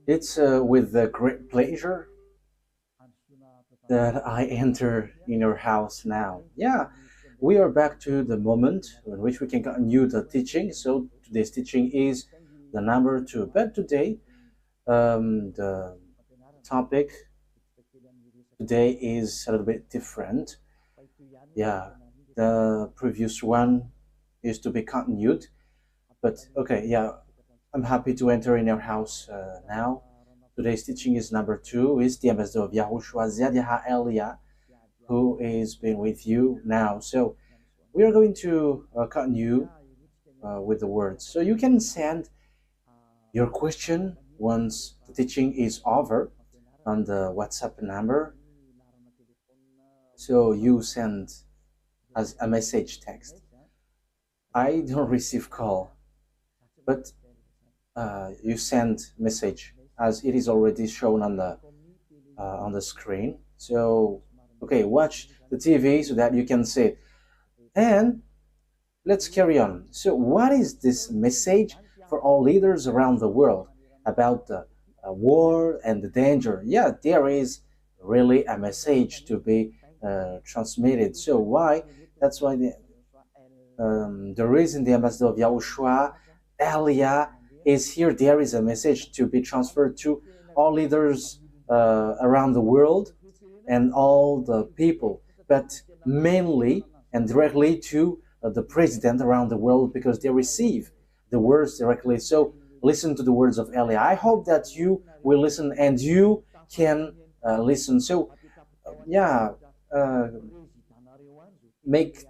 It's with great pleasure that I enter in your house now. Yeah, we are back to the moment in which we can continue the teaching. So today's teaching is the number two. But today, the topic today is a little bit different. Yeah, the previous one is to be continued. But okay, yeah, I'm happy to enter in your house now. Today's teaching is number two, is the ambassador of YAHOSHUAH, Elia, who is been with you now. So we are going to continue with the words. So you can send your question once the teaching is over on the WhatsApp number. So you send as a message text. I don't receive call, but you send message as it is already shown on the screen. So okay, watch the TV so that you can see it. And let's carry on. So what is this message for all leaders around the world about the war and the danger? Yeah, there is really a message to be transmitted. So why? That's why the reason the ambassador of YAHOSHUAH, Elia, is here. There is a message to be transferred to all leaders around the world and all the people, but mainly and directly to the president around the world, because they receive the words directly. So listen to the words of Elia. I hope that you will listen and you can listen. So yeah, make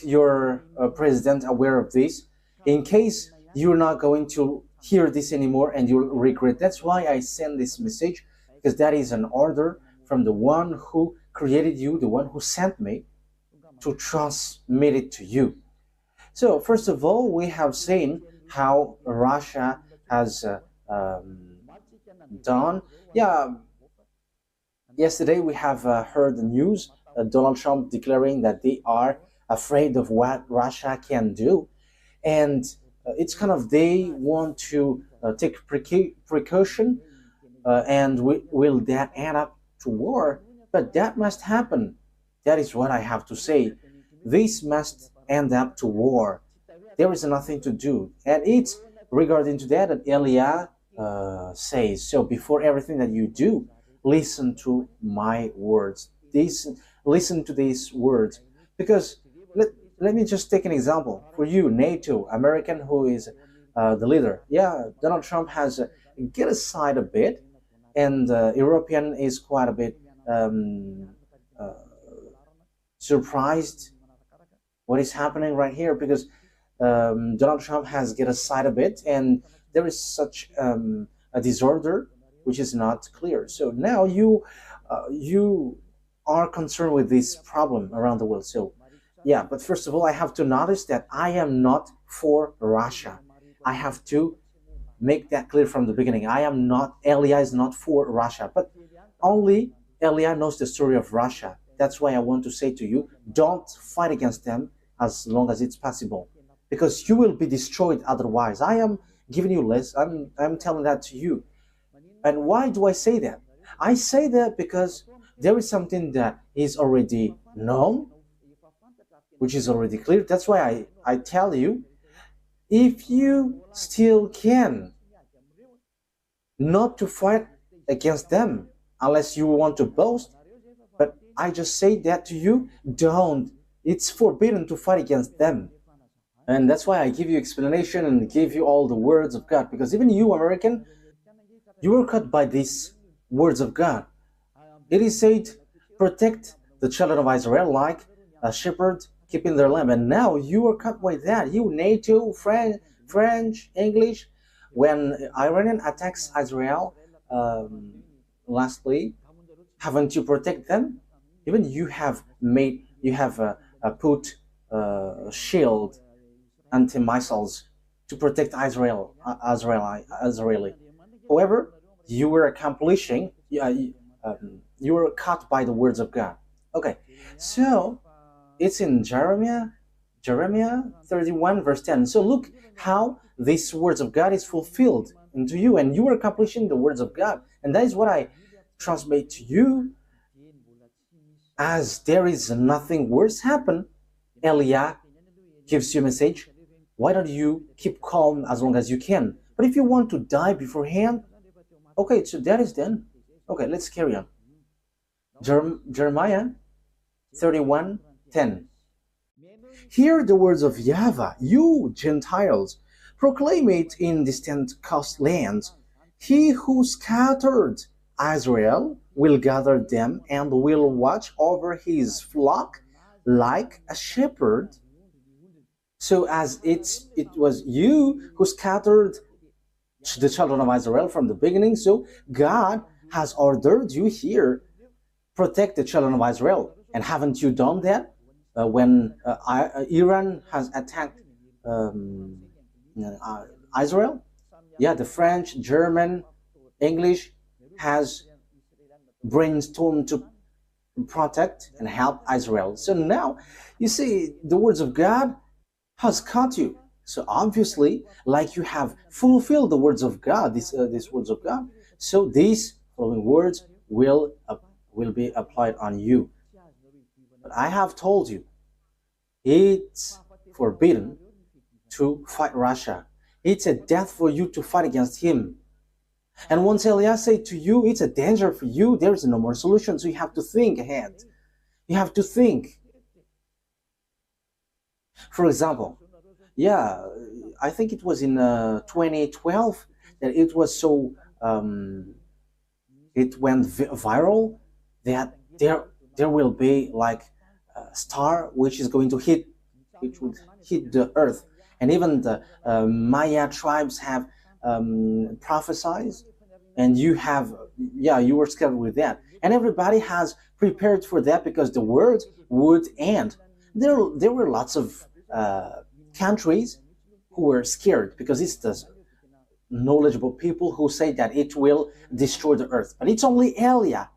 your president aware of this, in case you're not going to hear this anymore and you'll regret. That's why I send this message, because that is an order from the one who created you, the one who sent me to transmit it to you. So first of all, we have seen how Russia has done. Yeah, yesterday we have heard the news, Donald Trump declaring that they are afraid of what Russia can do. And it's kind of, they want to take precaution, and will that end up to war? But that must happen. That is what I have to say. This must end up to war. There is nothing to do. And it's regarding to that Elia says, so before everything that you do, listen to my words. Listen to these words. Because let me just take an example. For you, NATO, American, who is the leader. Yeah, Donald Trump has get aside a bit, and European is quite a bit surprised what is happening right here, because Donald Trump has get aside a bit, and there is such a disorder which is not clear. So now you are concerned with this problem around the world. So yeah, but first of all, I have to notice that I am not for Russia. I have to make that clear from the beginning. I am not, Elia is not for Russia, but only Elia knows the story of Russia. That's why I want to say to you, don't fight against them as long as it's possible, because you will be destroyed otherwise. I am giving you less. I'm telling that to you. And why do I say that? I say that because there is something that is already known, which is already clear. That's why I tell you, if you still can, not to fight against them unless you want to boast. But I just say that to you, don't. It's forbidden to fight against them. And that's why I give you explanation and give you all the words of God, because even you, American, you were cut by these words of God. It is said, protect the children of Israel like a shepherd keeping their lamb. And now you are cut by that. You, NATO, French, English. When Iranian attacks Israel lastly, haven't you protect them? Even you have put shield anti-missiles to protect Israeli. However, you were accomplishing, you were caught by the words of God. Okay, so it's in Jeremiah 31 verse 10. So look how these words of God is fulfilled into you, and you are accomplishing the words of God. And that is what I transmit to you. As there is nothing worse happen, Elia gives you a message. Why don't you keep calm as long as you can? But if you want to die beforehand, okay, so that is then. Okay, let's carry on. Jeremiah 31:10. Hear the words of YAHVAH, you Gentiles. Proclaim it in distant coastlands. He who scattered Israel will gather them and will watch over his flock like a shepherd. So as it was you who scattered the children of Israel from the beginning, so God has ordered you here, protect the children of Israel. And haven't you done that? When Iran has attacked Israel? Yeah, the French, German, English has brainstormed to protect and help Israel. So now, you see, the words of God has caught you. So obviously, like you have fulfilled the words of God, these words of God, so these following words will be applied on you. But I have told you, it's forbidden to fight Russia. It's a death for you to fight against him. And once Elias said to you, it's a danger for you, there is no more solution. So you have to think ahead. You have to think. For example, yeah, I think it was in 2012 that it was so, it went viral that there will be like a star which is going to hit, which would hit the earth. And even the Maya tribes have prophesied, and you have, yeah, you were scared with that. And everybody has prepared for that because the world would end. There were lots of countries who were scared because it's the knowledgeable people who say that it will destroy the earth. But it's only Elia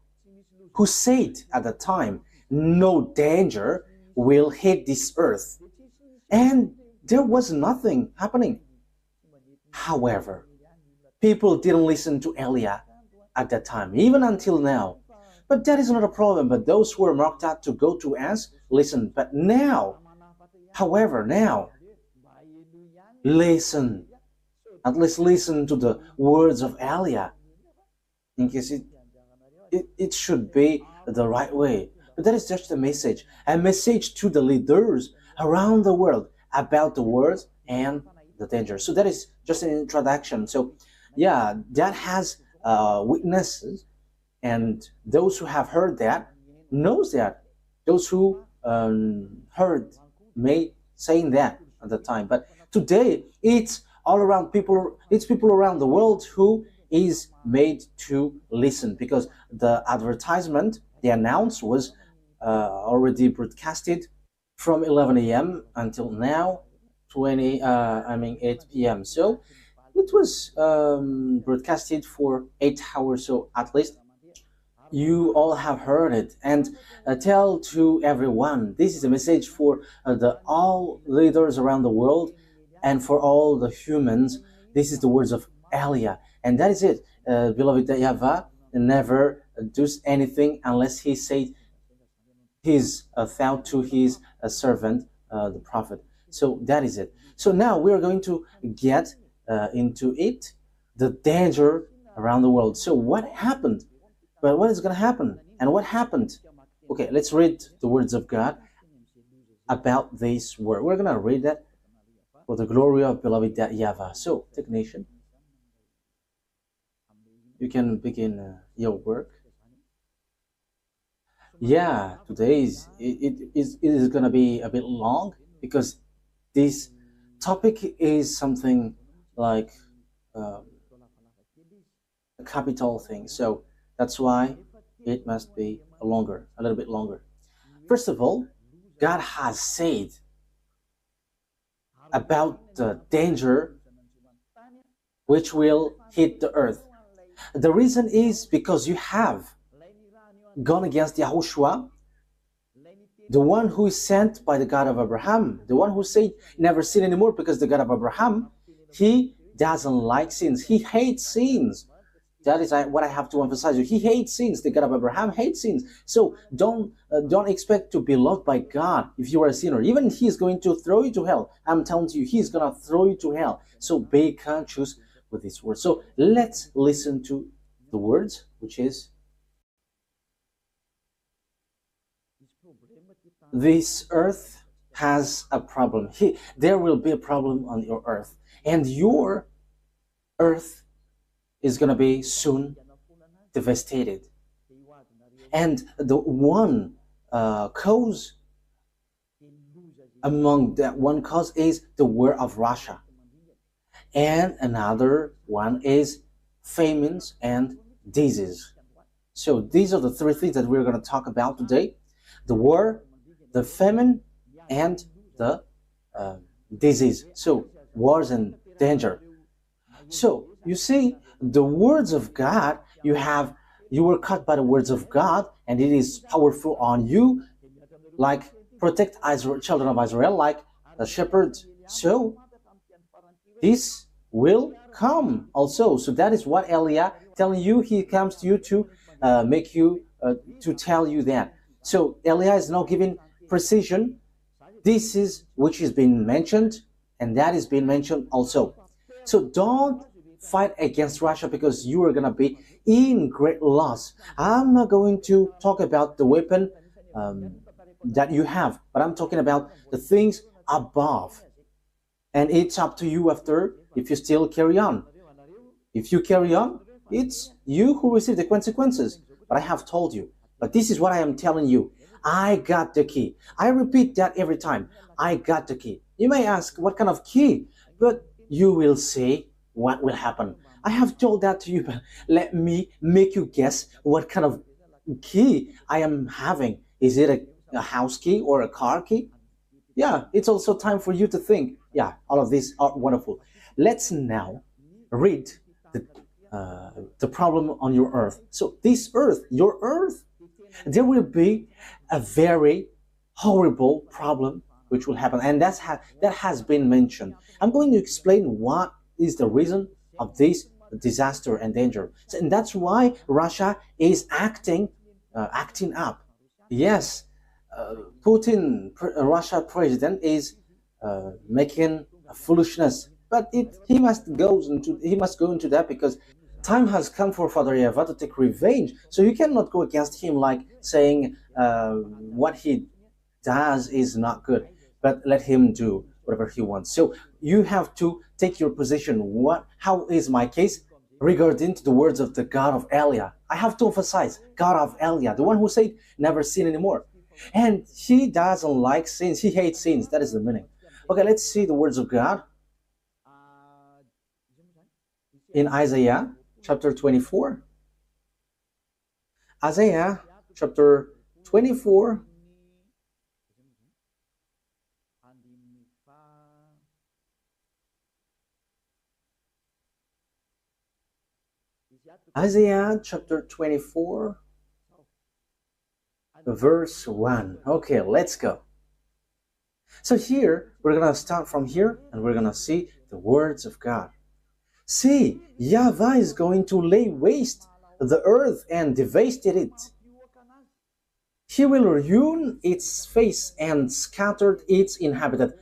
who said at the time, no danger will hit this earth. And there was nothing happening. However, people didn't listen to Elia at that time, even until now. But that is not a problem. But those who were marked out to go to us, listen. But now, however, now, listen. At least listen to the words of Elia. In case it should be the right way. But that is just a message to the leaders around the world about the words and the danger. So that is just an introduction. So yeah, that has witnesses, and those who have heard that knows that. Those who heard me saying that at the time. But today it's all around people. It's people around the world who is made to listen, because the advertisement, the announce was already broadcasted from 11 a.m. until now, 8 p.m. So it was broadcasted for 8 hours. So at least you all have heard it. And tell to everyone, this is a message for all leaders around the world and for all the humans. This is the words of Elia. And that is it. Beloved YAHVAH never does anything unless he said his thought to his servant, the prophet. So that is it. So now we are going to get into it, the danger around the world. So what happened? But what is going to happen? And what happened? Okay, let's read the words of God about this word. We're going to read that for the glory of beloved YAHVAH. So, technician, you can begin your work. Yeah, today it is going to be a bit long, because this topic is something like a capital thing. So that's why it must be a little bit longer. First of all, God has said about the danger which will hit the earth. The reason is because you have gone against YAHOSHUAH, the one who is sent by the God of Abraham, the one who said never sin anymore, because the God of Abraham, he doesn't like sins. He hates sins. That is what I have to emphasize. He hates sins. The God of Abraham hates sins. So don't expect to be loved by God if you are a sinner. Even He's going to throw you to hell. I'm telling you, He's going to throw you to hell. So be conscious with this word. So let's listen to the words, which is, this earth has a problem. There will be a problem on your earth. And your earth is going to be soon devastated. And the one cause among that one cause is the war of Russia. And another one is famines and disease. So these are the three things that we're going to talk about today: the war, the famine, and the disease. So wars and danger. So you see, the words of God, you were caught by the words of God, and it is powerful on you, like protect Israel, children of Israel, like a shepherd. So this will come also. So that is what Elia telling you. He comes to you to make you to tell you that. So Elia is now giving precision. This is which is being mentioned, and that is being mentioned also. So don't fight against Russia, because you are going to be in great loss. I'm not going to talk about the weapon that you have, but I'm talking about the things above. And it's up to you after, if you still carry on. If you carry on, it's you who receive the consequences. But I have told you. But this is what I am telling you. I got the key. I repeat that every time. I got the key. You may ask, what kind of key? But you will see what will happen. I have told that to you, but let me make you guess what kind of key I am having. Is it a house key or a car key? Yeah, it's also time for you to think. Yeah, all of these are wonderful. Let's now read the problem on your earth. So this earth, your earth, there will be a very horrible problem which will happen, and that has been mentioned. I'm going to explain what is the reason of this disaster and danger. So, and that's why Russia is acting up. Yes, Putin, Russia president, is making a foolishness, but he must go into that, because time has come for Father YAHVAH to take revenge. So you cannot go against him like saying what he does is not good, but let him do whatever he wants. So you have to take your position. How is my case regarding to the words of the God of Elia? I have to emphasize, God of Elia, the one who said never sin anymore. And he doesn't like sins. He hates sins. That is the meaning. Okay, let's see the words of God in Isaiah chapter 24. Isaiah chapter 24. Isaiah chapter 24, verse 1. Okay, let's go. So here, we're going to start from here, and we're going to see the words of God. See, YAHVAH is going to lay waste the earth and devastate it. He will ruin its face and scatter its inhabitant.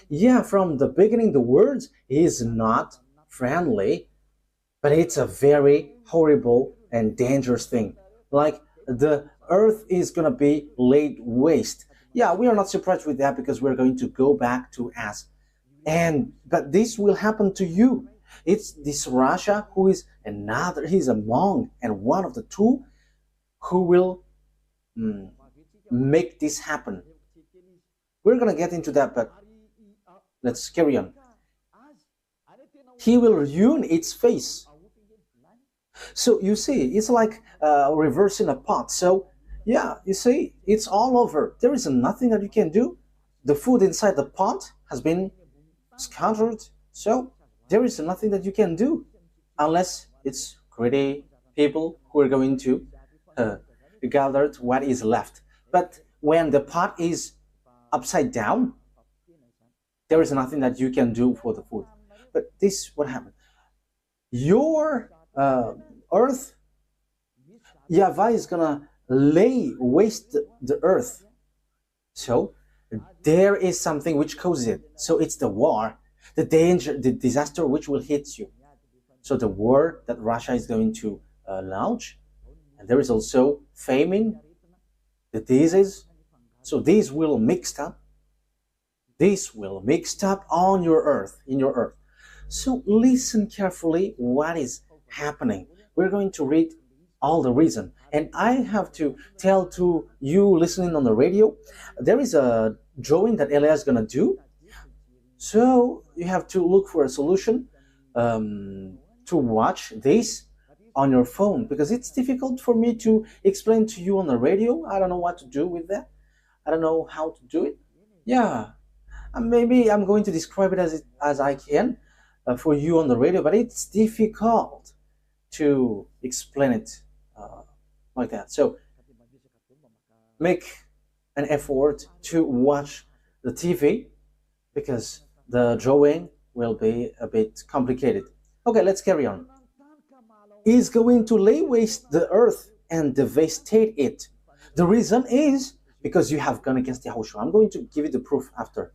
Yeah, from the beginning, the words is not friendly, but it's a very horrible and dangerous thing. Like, the earth is going to be laid waste. Yeah, we are not surprised with that, because we're going to go back to us. But this will happen to you. It's this Russia who is he's among and one of the two who will make this happen. We're going to get into that, but let's carry on. He will ruin its face. So you see, it's like reversing a pot. So yeah, you see, it's all over. There is nothing that you can do. The food inside the pot has been scattered. So there is nothing that you can do, unless it's greedy people who are going to gather what is left. But when the pot is upside down, there is nothing that you can do for the food. But this what happened. Your earth, YAHVAH is gonna lay waste the earth. So there is something which causes it. So it's the war, the danger, the disaster which will hit you. So the war that Russia is going to launch, and there is also famine, the disease. So these will mixed up. This will mixed up on your earth, in your earth. So listen carefully what is happening. We're going to read all the reason. And I have to tell to you listening on the radio, there is a drawing that Elia is going to do. So you have to look for a solution to watch this on your phone, because it's difficult for me to explain to you on the radio. I don't know what to do with that. I don't know how to do it. Yeah, maybe I'm going to describe it as I can for you on the radio, but it's difficult to explain it like that. So make an effort to watch the TV, because the drawing will be a bit complicated. Okay, let's carry on. Is going to lay waste the earth and devastate it. The reason is because you have gone against YAHOSHUAH. I'm going to give you the proof after.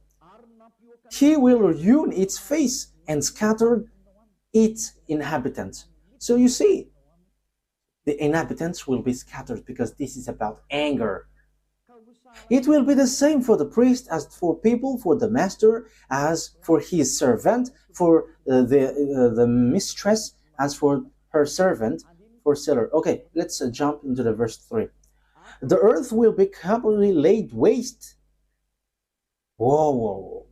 He will ruin its face and scatter its inhabitants. So you see, the inhabitants will be scattered, because this is about anger. It will be the same for the priest as for people, for the master as for his servant, for the mistress as for her servant, for seller. Okay, let's jump into the verse 3. The earth will be completely laid waste. Whoa.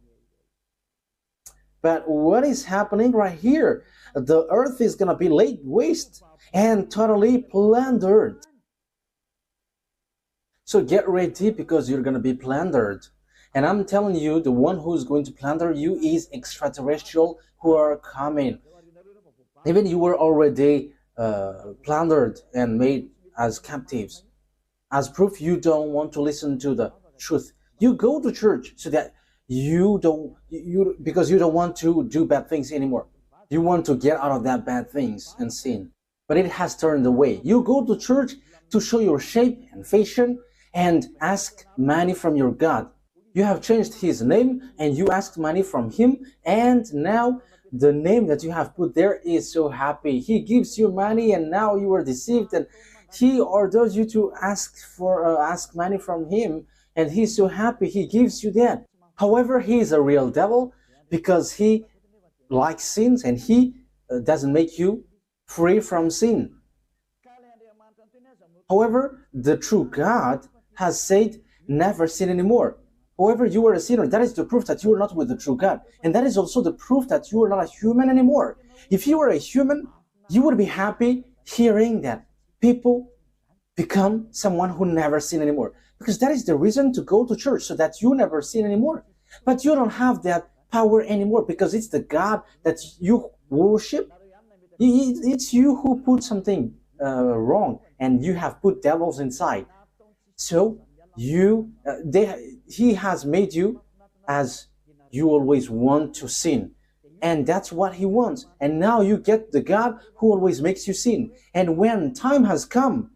But what is happening right here? The earth is going to be laid waste and totally plundered. So get ready, because you're going to be plundered. And I'm telling you, the one who's going to plunder you is extraterrestrial who are coming. Even you were already plundered and made as captives. As proof, you don't want to listen to the truth. You go to church so that because you don't want to do bad things anymore. You want to get out of that bad things and sin. But it has turned away. You go to church to show your shape and fashion and ask money from your God. You have changed his name and you ask money from him, and now the name that you have put there is so happy. He gives you money and now you are deceived, and he orders you to ask money from him, and he's so happy he gives you that. However, he is a real devil, because he likes sins and he doesn't make you free from sin. However, the true God has said, never sin anymore. However, you are a sinner. That is the proof that you are not with the true God. And that is also the proof that you are not a human anymore. If you were a human, you would be happy hearing that people become someone who never sin anymore. Because that is the reason to go to church, so that you never sin anymore. But you don't have that power anymore, because it's the God that you worship. It's you who put something wrong, and you have put devils inside. So he has made you as you always want to sin, and that's what he wants. And now you get the God who always makes you sin. And when time has come,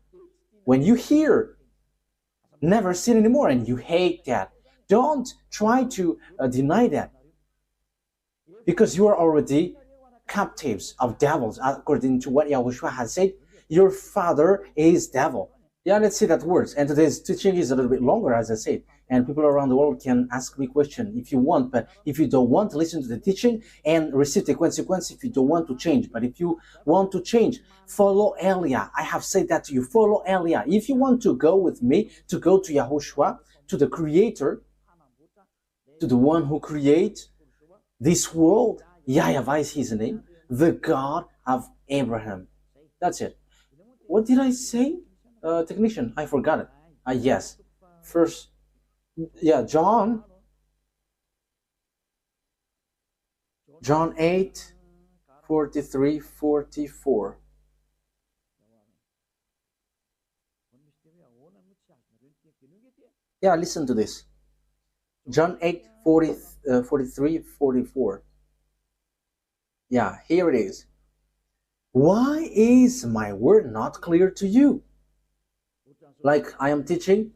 when you hear never sin anymore and you hate that, don't try to deny that, because you are already captives of devils, according to what YAHOSHUAH has said. Your father is devil. Yeah, let's see that words. And today's teaching is a little bit longer, as I said, and people around the world can ask me questions if you want. But if you don't want to listen to the teaching and receive the consequence, if you don't want to change, but if you want to change, follow Elia. I have said that to you. Follow Elia. If you want to go with me, to go to YAHOSHUAH, to the Creator, to the one who creates this world, YAHVAH is his name, the God of Abraham. That's it. What did I say? Technician, I forgot it. Yes. First, yeah, John 8, 43, 44. Yeah, listen to this. John 8, 43, 44. Yeah, here it is. Why is my word not clear to you? Like I am teaching,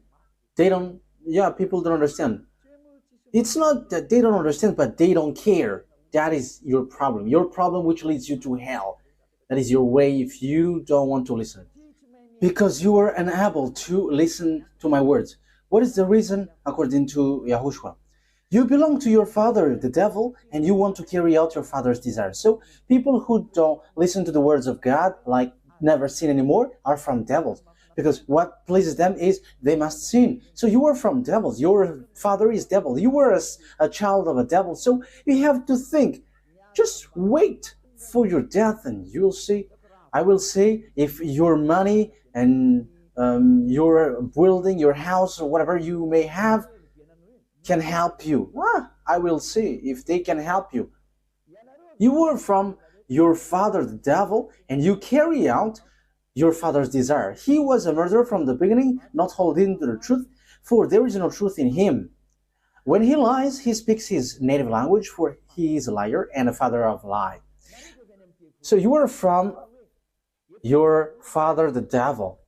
people don't understand. It's not that they don't understand, but they don't care. That is your problem. Your problem which leads you to hell. That is your way if you don't want to listen. Because you are unable to listen to my words. What is the reason according to YAHOSHUAH? You belong to your father, the devil, and you want to carry out your father's desires. So people who don't listen to the words of God, like never sin anymore, are from devils. Because what pleases them is they must sin. So you are from devils. Your father is devil. You were a child of a devil. So you have to think. Just wait for your death and you'll see. I will say if your money and your building, your house, or whatever you may have can help you. I will see if they can help you. You were from your father, the devil, and you carry out your father's desire. He was a murderer from the beginning, not holding to the truth, for there is no truth in him. When he lies, he speaks his native language, for he is a liar and a father of lie. So you are from your father, the devil.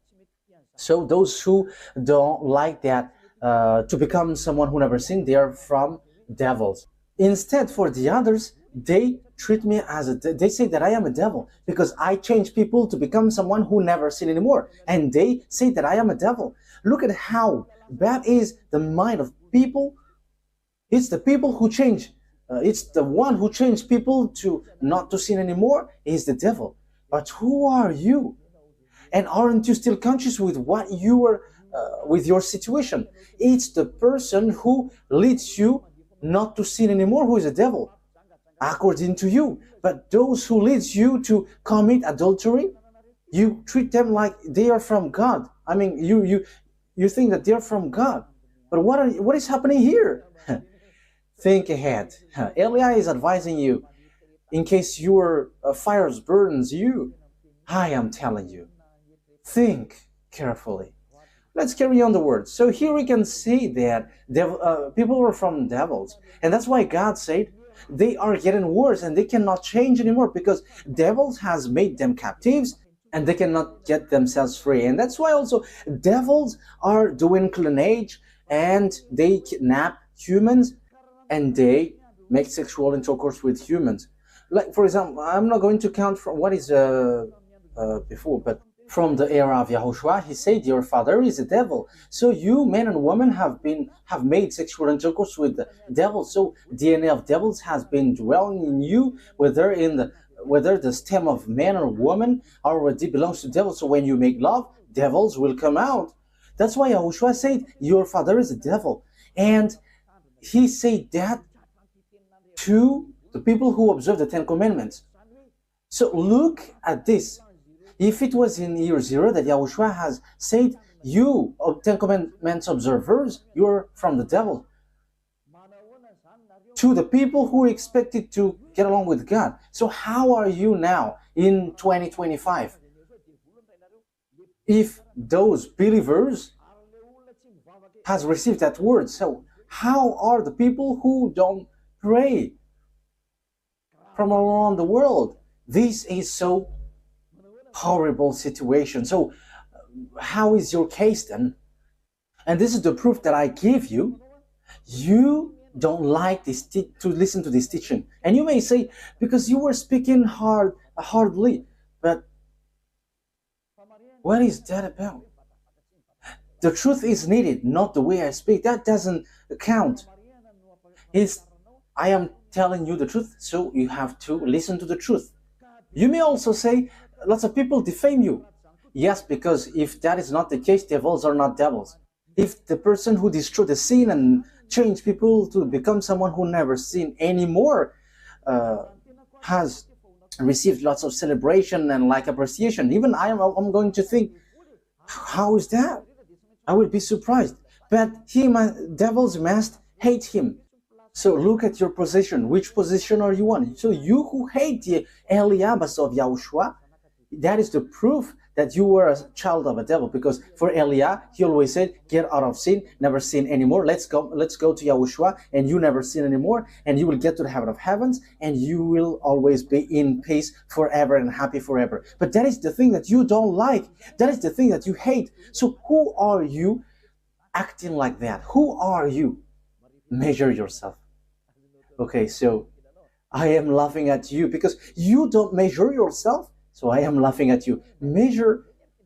So those who don't like that, to become someone who never sinned, they are from devils. Instead, for the others, they treat me as they say that I am a devil because I change people to become someone who never sin anymore. And they say that I am a devil. Look at how bad is the mind of people. It's the people who change. It's the one who changed people to not to sin anymore is the devil. But who are you? And aren't you still conscious with what you are, with your situation? It's the person who leads you not to sin anymore who is a devil, according to you. But those who leads you to commit adultery, you treat them like they are from God. I mean, you think that they're from God. But what is happening here? Think ahead. Eli is advising you, in case your fire burdens you. I am telling you, think carefully. Let's carry on the words. So here we can see that people were from devils. And that's why God said they are getting worse and they cannot change anymore because devils has made them captives and they cannot get themselves free. And that's why also devils are doing clonage and they kidnap humans and they make sexual intercourse with humans. Like, for example, I'm not going to count from what is before, but from the era of YAHOSHUAH, he said, your father is a devil. So you, men and women, have made sexual intercourse with the devil. So DNA of devils has been dwelling in you, whether the stem of man or woman already belongs to devil. So when you make love, devils will come out. That's why YAHOSHUAH said, your father is a devil. And he said that to the people who observe the Ten Commandments. So look at this. If it was in year 0 that YAHOSHUAH has said, you, Ten Commandments observers, you're from the devil. To the people who expected to get along with God. So how are you now in 2025? If those believers has received that word, so how are the people who don't pray from around the world? This is so horrible situation. So how is your case then? And this is the proof that I give you. You don't like this to listen to this teaching. And you may say, because you were speaking hardly, but what is that about? The truth is needed, not the way I speak. That doesn't count. I am telling you the truth, so you have to listen to the truth. You may also say, lots of people defame you. Yes, because if that is not the case, devils are not devils. If the person who destroyed the sin and changed people to become someone who never sinned anymore has received lots of celebration and like appreciation, even I'm going to think, how is that? I would be surprised. But devils must hate him. So look at your position. Which position are you on? So you who hate the Eliabas of YAHOSHUAH, that is the proof that you were a child of a devil, because for Elia, he always said, get out of sin, never sin anymore. Let's go to YAHOSHUAH, and you never sin anymore, and you will get to the heaven of heavens, and you will always be in peace forever and happy forever. But that is the thing that you don't like. That is the thing that you hate. So who are you acting like that? Who are you? Measure yourself. Okay, so I am laughing at you because you don't measure yourself. So I am laughing at you. Measure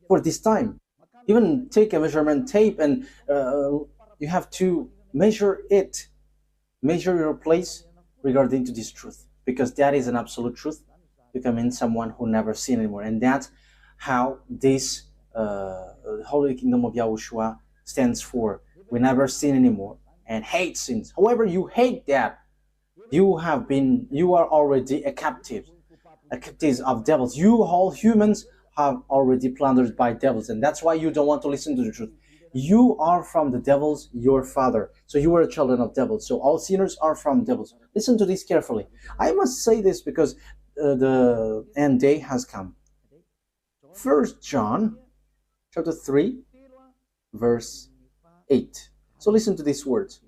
for this time. Even take a measurement tape and you have to measure it. Measure your place regarding to this truth, because that is an absolute truth. Becoming someone who never sin anymore. And that's how this Holy Kingdom of YAHOSHUAH stands for. We never sin anymore and hate sins. However, you hate that. You are already a captive of devils. You all humans have already plundered by devils, and that's why you don't want to listen to the truth. You are from the devils, your father. So you are children of devils. So all sinners are from devils. Listen to this carefully. I must say this because the end day has come. 1 John chapter 3 verse 8. So listen to these words.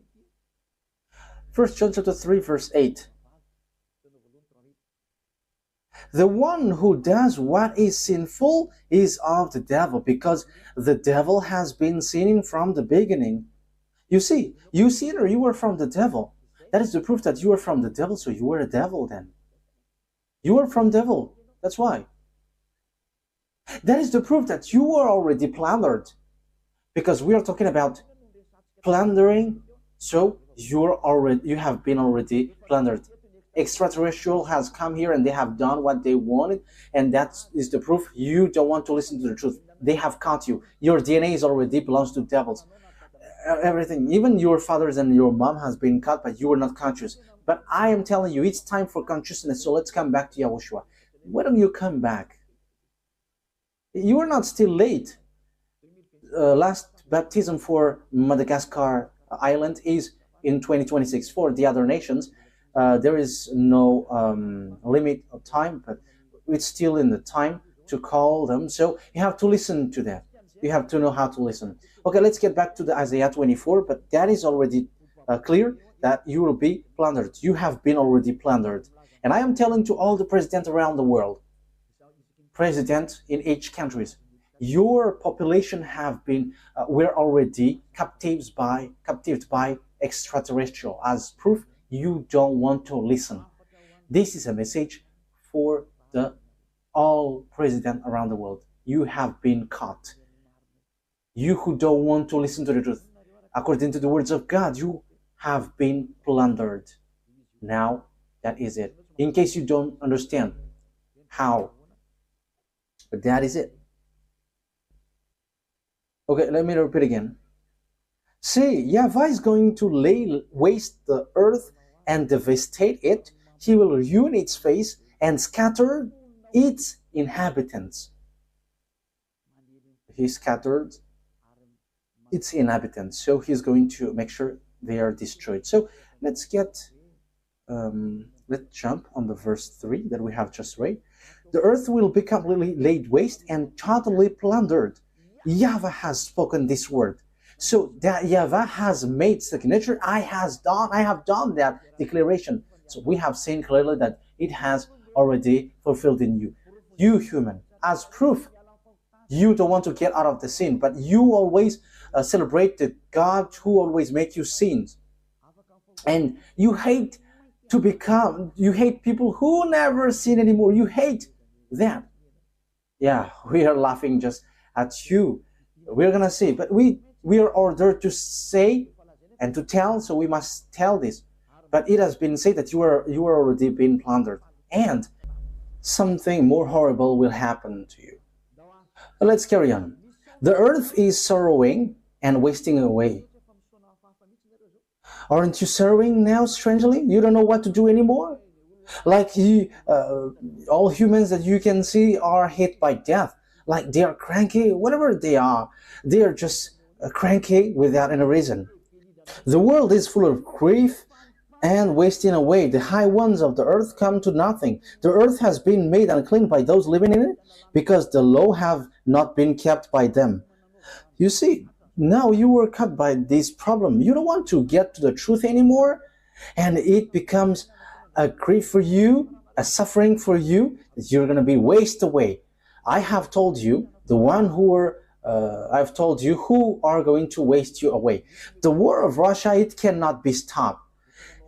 1 John chapter 3 verse 8. The one who does what is sinful is of the devil, because the devil has been sinning from the beginning. You see, you sinner, you are from the devil. That is the proof that you are from the devil, so you are a devil then. You are from devil, that's why. That is the proof that you are already plundered, because we are talking about plundering, so you have been already plundered. Extraterrestrial has come here and they have done what they wanted, and that is the proof you don't want to listen to the truth. They have caught you. Your DNA is already belongs to devils. Everything, even your fathers and your mom has been caught, but you were not conscious. But I am telling you, it's time for consciousness, so let's come back to YAHOSHUAH. Why don't you come back? You are not still late. Last baptism for Madagascar Island is in 2026. For the other nations, there is no limit of time, but it's still in the time to call them. So you have to listen to that. You have to know how to listen. Okay, let's get back to the Isaiah 24, but that is already clear that you will be plundered. You have been already plundered. And I am telling to all the presidents around the world, president in each countries, your population have been, we're already captives by extraterrestrial. As proof, you don't want to listen. This is a message for all presidents around the world. You have been caught. You who don't want to listen to the truth, according to the words of God, you have been plundered. Now, that is it. In case you don't understand how, but that is it. Okay, let me repeat again. See, YAHVAH is going to lay waste the earth and devastate it. He will ruin its face and scatter its inhabitants. He scattered its inhabitants, so he's going to make sure they are destroyed. So let's jump on the verse 3 that we have just read. The earth will be completely laid waste and totally plundered. YAHVAH has spoken this word. So that YAHVAH has made signature. I have done that declaration. So we have seen clearly that it has already fulfilled in you. You human, as proof, you don't want to get out of the sin, but you always celebrate the God who always make you sins. And you hate people who never sin anymore. You hate them. Yeah, we are laughing just at you. We're gonna see, but we are ordered to say and to tell, so we must tell this. But it has been said that you are already been plundered, and something more horrible will happen to you. Let's carry on. The earth is sorrowing and wasting away. Aren't you sorrowing now, strangely? You don't know what to do anymore? Like all humans that you can see are hit by death. Like they are cranky, whatever they are just cranky without any reason. The world is full of grief and wasting away. The high ones of the earth come to nothing. The earth has been made unclean by those living in it, because the law have not been kept by them. You see, now you were caught by this problem. You don't want to get to the truth anymore, and it becomes a grief for you, a suffering for you, that you're going to be wasted away. I have told you, I've told you who are going to waste you away. The war of Russia, it cannot be stopped.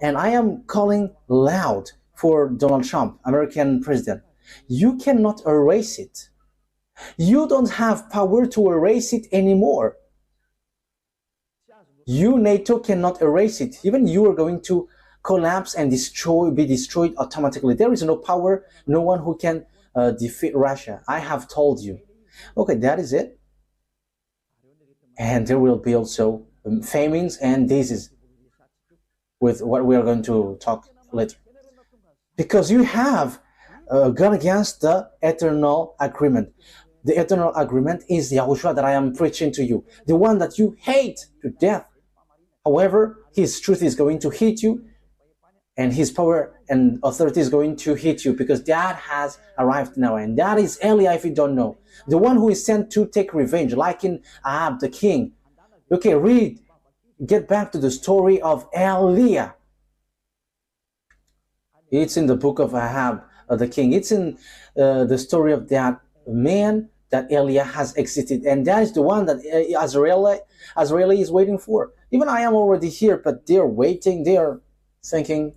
And I am calling loud for Donald Trump, American president. You cannot erase it. You don't have power to erase it anymore. You, NATO, cannot erase it. Even you are going to collapse and be destroyed automatically. There is no power, no one who can defeat Russia. I have told you. Okay, that is it. And there will be also famines and diseases, with what we are going to talk later. Because you have gone against the eternal agreement. The eternal agreement is Yahushua that I am preaching to you, the one that you hate to death. However, his truth is going to hit you, and his power and authority is going to hit you, because that has arrived now. And that is Elia, if you don't know. The one who is sent to take revenge, like in Ahab the king. Okay, get back to the story of Elia. It's in the book of Ahab the king. It's in the story of that man that Elia has exited. And that is the one that Azrael is waiting for. Even I am already here, but they're waiting. They are thinking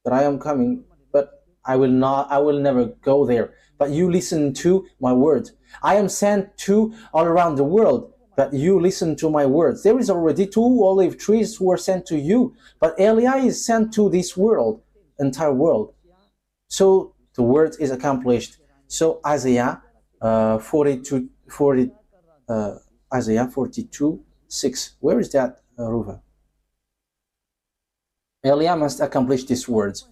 that I am coming, but I will never go there. But you listen to my words. I am sent to all around the world, but you listen to my words. There is already 2 olive trees who are sent to you, but Elia is sent to this world, entire world. So the word is accomplished. So Isaiah 42:6. Where is that, Ruva? Elia must accomplish these words.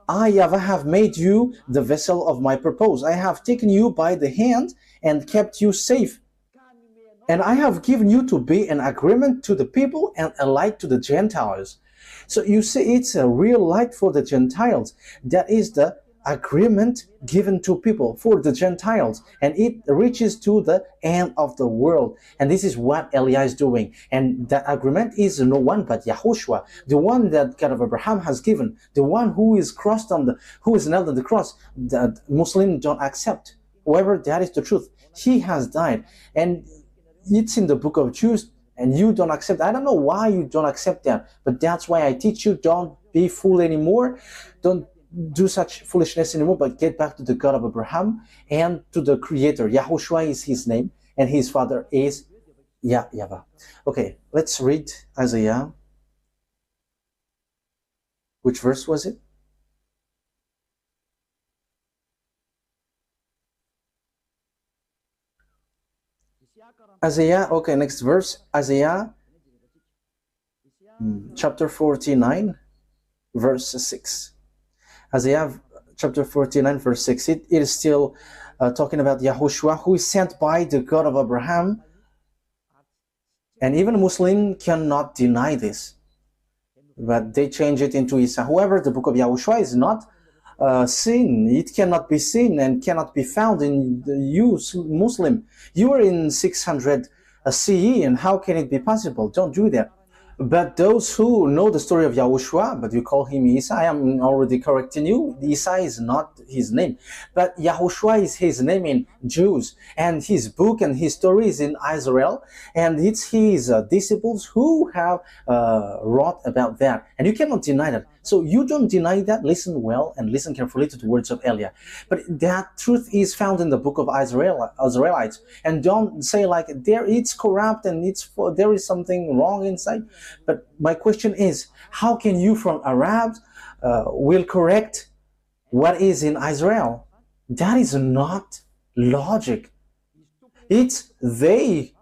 I, YAHVAH, have made you the vessel of my purpose. I have taken you by the hand and kept you safe. And I have given you to be an agreement to the people and a light to the Gentiles. So you see, it's a real light for the Gentiles. That is the agreement given to people for the Gentiles, and it reaches to the end of the world. And this is what Elia is doing. And that agreement is no one but YAHOSHUAH, the one that God of Abraham has given, the one who is nailed on the cross, that Muslims don't accept. However, that is the truth. He has died, and it's in the book of Jude, and you don't accept. I don't know why you don't accept that, but that's why I teach you, don't be fooled anymore. Don't do such foolishness anymore, but get back to the God of Abraham and to the Creator. YAHOSHUAH is his name, and his father is YAHVAH. Okay, let's read Isaiah. Which verse was it? Isaiah, okay, next verse. Isaiah chapter 49, verse 6. Isaiah chapter 49, verse 6. It is still talking about YAHOSHUAH, who is sent by the God of Abraham. And even a Muslim cannot deny this, but they change it into Isa. However, the book of YAHOSHUAH is not seen. It cannot be seen and cannot be found in you, Muslim. You are in 600 CE, and how can it be possible? Don't do that. But those who know the story of YAHOSHUAH, but you call him Isa, I am already correcting you. Isa is not his name, but YAHOSHUAH is his name in Jews, and his book and his story is in Israel, and it's his disciples who have wrought about that, and you cannot deny that. So you don't deny that. Listen well and listen carefully to the words of Elia. But that truth is found in the book of Israelites, and don't say like it's corrupt and there is something wrong inside. But my question is, how can you from Arabs will correct what is in Israel? That is not logic. It's they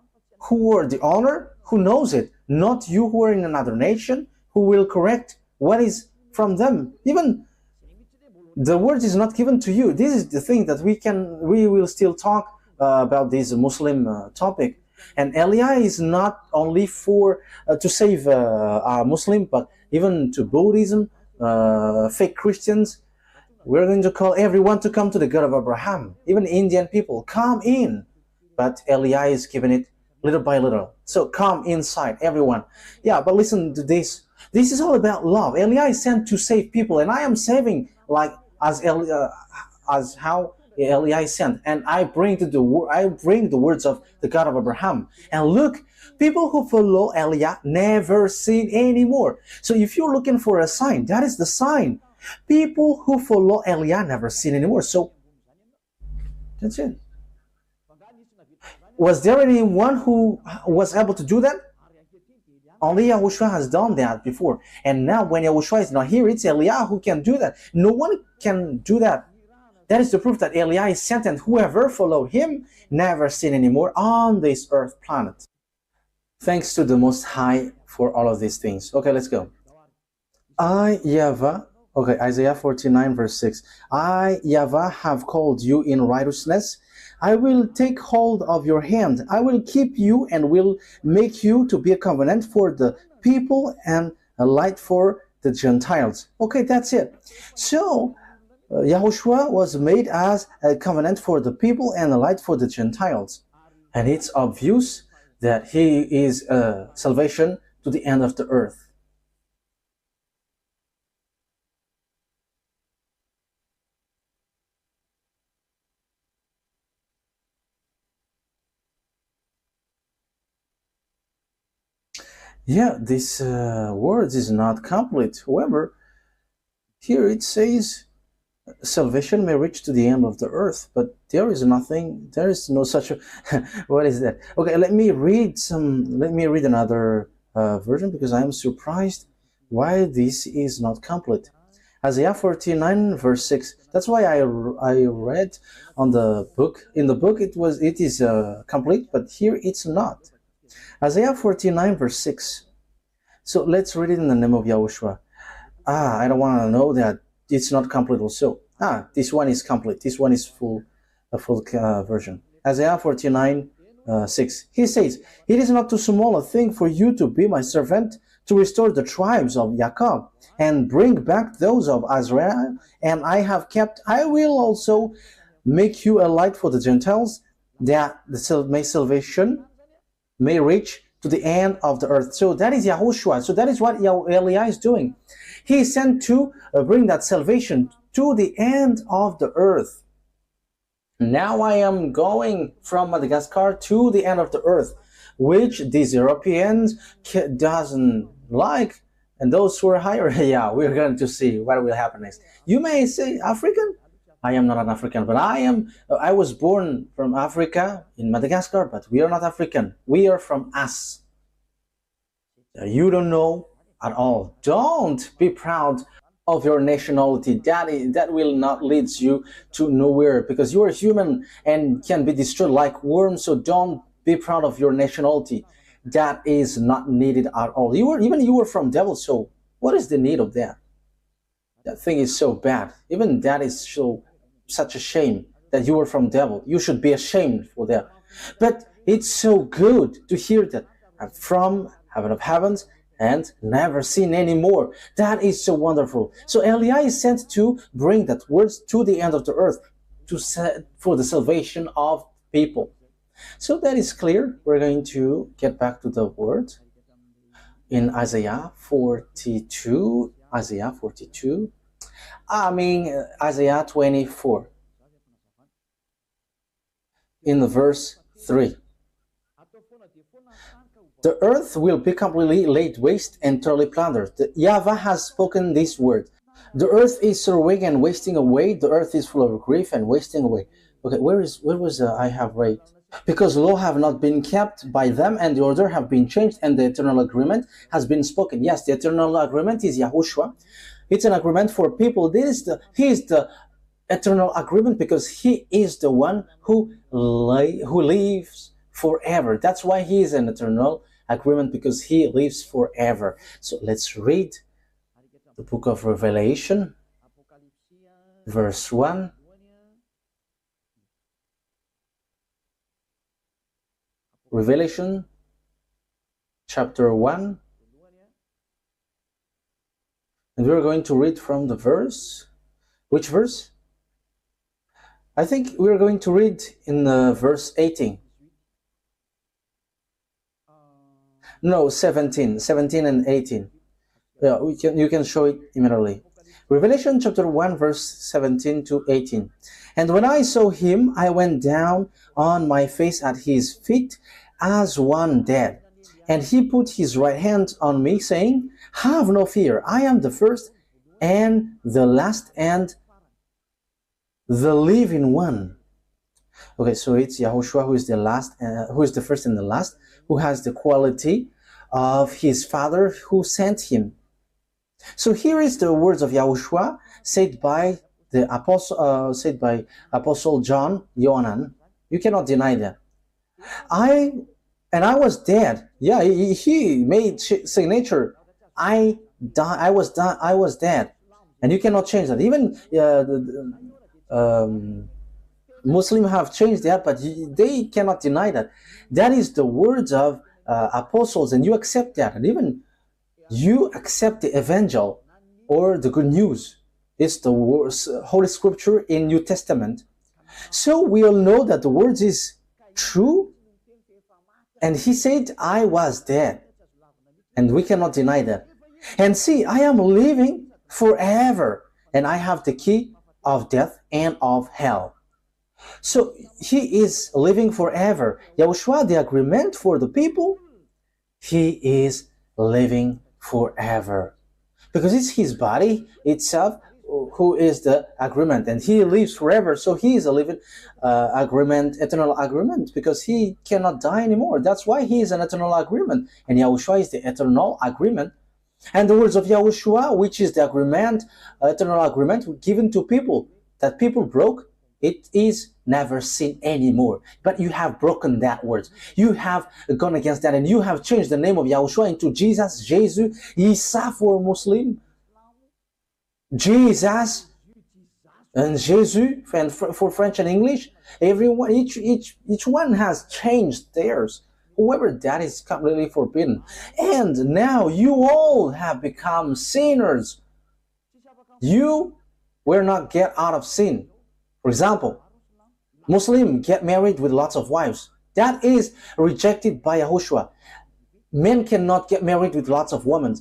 who are the owner who knows it, not you who are in another nation who will correct what is from them. Even the word is not given to you. This is the thing that we will still talk about this Muslim topic. And Elia is not only for to save a Muslim, but even to Buddhism, fake Christians. We're going to call everyone to come to the God of Abraham. Even Indian people, come in. But Elia is giving it little by little. So come inside, everyone. Yeah, but listen to this. This is all about love. Elia is sent to save people, and I am saving like as how Elia is sent. And I bring the words of the God of Abraham. And look, people who follow Elia never sin anymore. So if you're looking for a sign, that is the sign. People who follow Elia never sin anymore. So that's it. Was there anyone who was able to do that? Only Yahushua has done that before. And now when Yahushua is not here, it's Elia who can do that. No one can do that. That is the proof that Elia is sent, and whoever followed him never sin anymore on this earth planet. Thanks to the Most High for all of these things. Okay, let's go. I, YAHVAH, okay, Isaiah 49 verse 6. I, YAHVAH, have called you in righteousness. I will take hold of your hand. I will keep you and will make you to be a covenant for the people and a light for the Gentiles. Okay, that's it. So, Yahushua was made as a covenant for the people and a light for the Gentiles. And it's obvious that he is salvation to the end of the earth. Yeah, this word is not complete. However, here it says salvation may reach to the end of the earth, but there is nothing, there is no such a what is that? Okay, let me read another version, because I am surprised why this is not complete. Isaiah 49 verse 6. That's why I read on the book. In the book it is complete, but here it's not. Isaiah 49 verse 6. So let's read it in the name of Yahushua. I don't want to know that it's not complete also. This one is complete. This one is a full version. Isaiah 49 6. He says, "It is not too small a thing for you to be my servant, to restore the tribes of Jacob, and bring back those of Israel, and I have kept. I will also make you a light for the Gentiles, that the salvation may reach to the end of the earth." So that is Yahushua. So that is what Elia is doing. He is sent to bring that salvation to the end of the earth. Now I am going from Madagascar to the end of the earth, which these Europeans doesn't like. And those who are higher, yeah, we're going to see what will happen next. You may say, African? I am not an African, but I was born from Africa in Madagascar, but we are not African. We are from us. You don't know at all. Don't be proud of your nationality. That will not lead you to nowhere, because you are human and can be destroyed like worms. So don't be proud of your nationality. That is not needed at all. You were from devil, so what is the need of that? That thing is so bad. Even that is such a shame that you were from devil. You should be ashamed for that. But it's so good to hear that I'm from heaven of heavens and never sin anymore. That is so wonderful. So Elia is sent to bring that words to the end of the earth, for the salvation of people. So that is clear. We're going to get back to the word in Isaiah 42. Isaiah 42. Isaiah 24. In the verse 3. The earth will be completely laid waste and thoroughly plundered. YAHVAH has spoken this word. The earth is sorrowing and wasting away. The earth is full of grief and wasting away. Okay, where was I have read? Because law have not been kept by them, and the order have been changed, and the eternal agreement has been spoken. Yes, the eternal agreement is Yahushua. It's an agreement for people. He is the eternal agreement, because he is the one who lives forever. That's why he is an eternal agreement, because he lives forever. So let's read the book of Revelation, verse 1. Revelation chapter 1. And we're going to read from the verse. Which verse? I think we're going to read in verse 18. No, 17 and 18. Yeah, you can show it immediately. Revelation chapter 1 verse 17 to 18. And when I saw him, I went down on my face at his feet as one dead. And he put his right hand on me, saying, have no fear, I am the first and the last and the living one. Okay, so it's Yahushua who is the last, who is the first and the last, who has the quality of his Father who sent him. So here is the words of Yahushua said by the Apostle John Yohanan. You cannot deny that. I was dead. Yeah, he made signature. I was dead, and you cannot change that. Even Muslims have changed that, but they cannot deny that. That is the words of apostles, and you accept that, and even you accept the evangel or the good news. It's the words, Holy Scripture in New Testament. So we all know that the words is true, and he said, I was dead, and we cannot deny that. And see, I am living forever, and I have the key of death and of hell. So he is living forever. Yahushua, the agreement for the people, he is living forever. Because it's his body itself who is the agreement, and he lives forever. So he is a living agreement, eternal agreement, because he cannot die anymore. That's why he is an eternal agreement, and Yahushua is the eternal agreement. And the words of Yahushua, which is the agreement, eternal agreement given to people, that people broke, it is never seen anymore. But you have broken that word. You have gone against that, and you have changed the name of Yahushua into Jesus, Jesus, Isa for Muslim, Jesus, and Jesus for French and English. Everyone, each one has changed theirs. However, that is completely forbidden. And now you all have become sinners. You will not get out of sin. For example, Muslim get married with lots of wives. That is rejected by Yahushua. Men cannot get married with lots of women.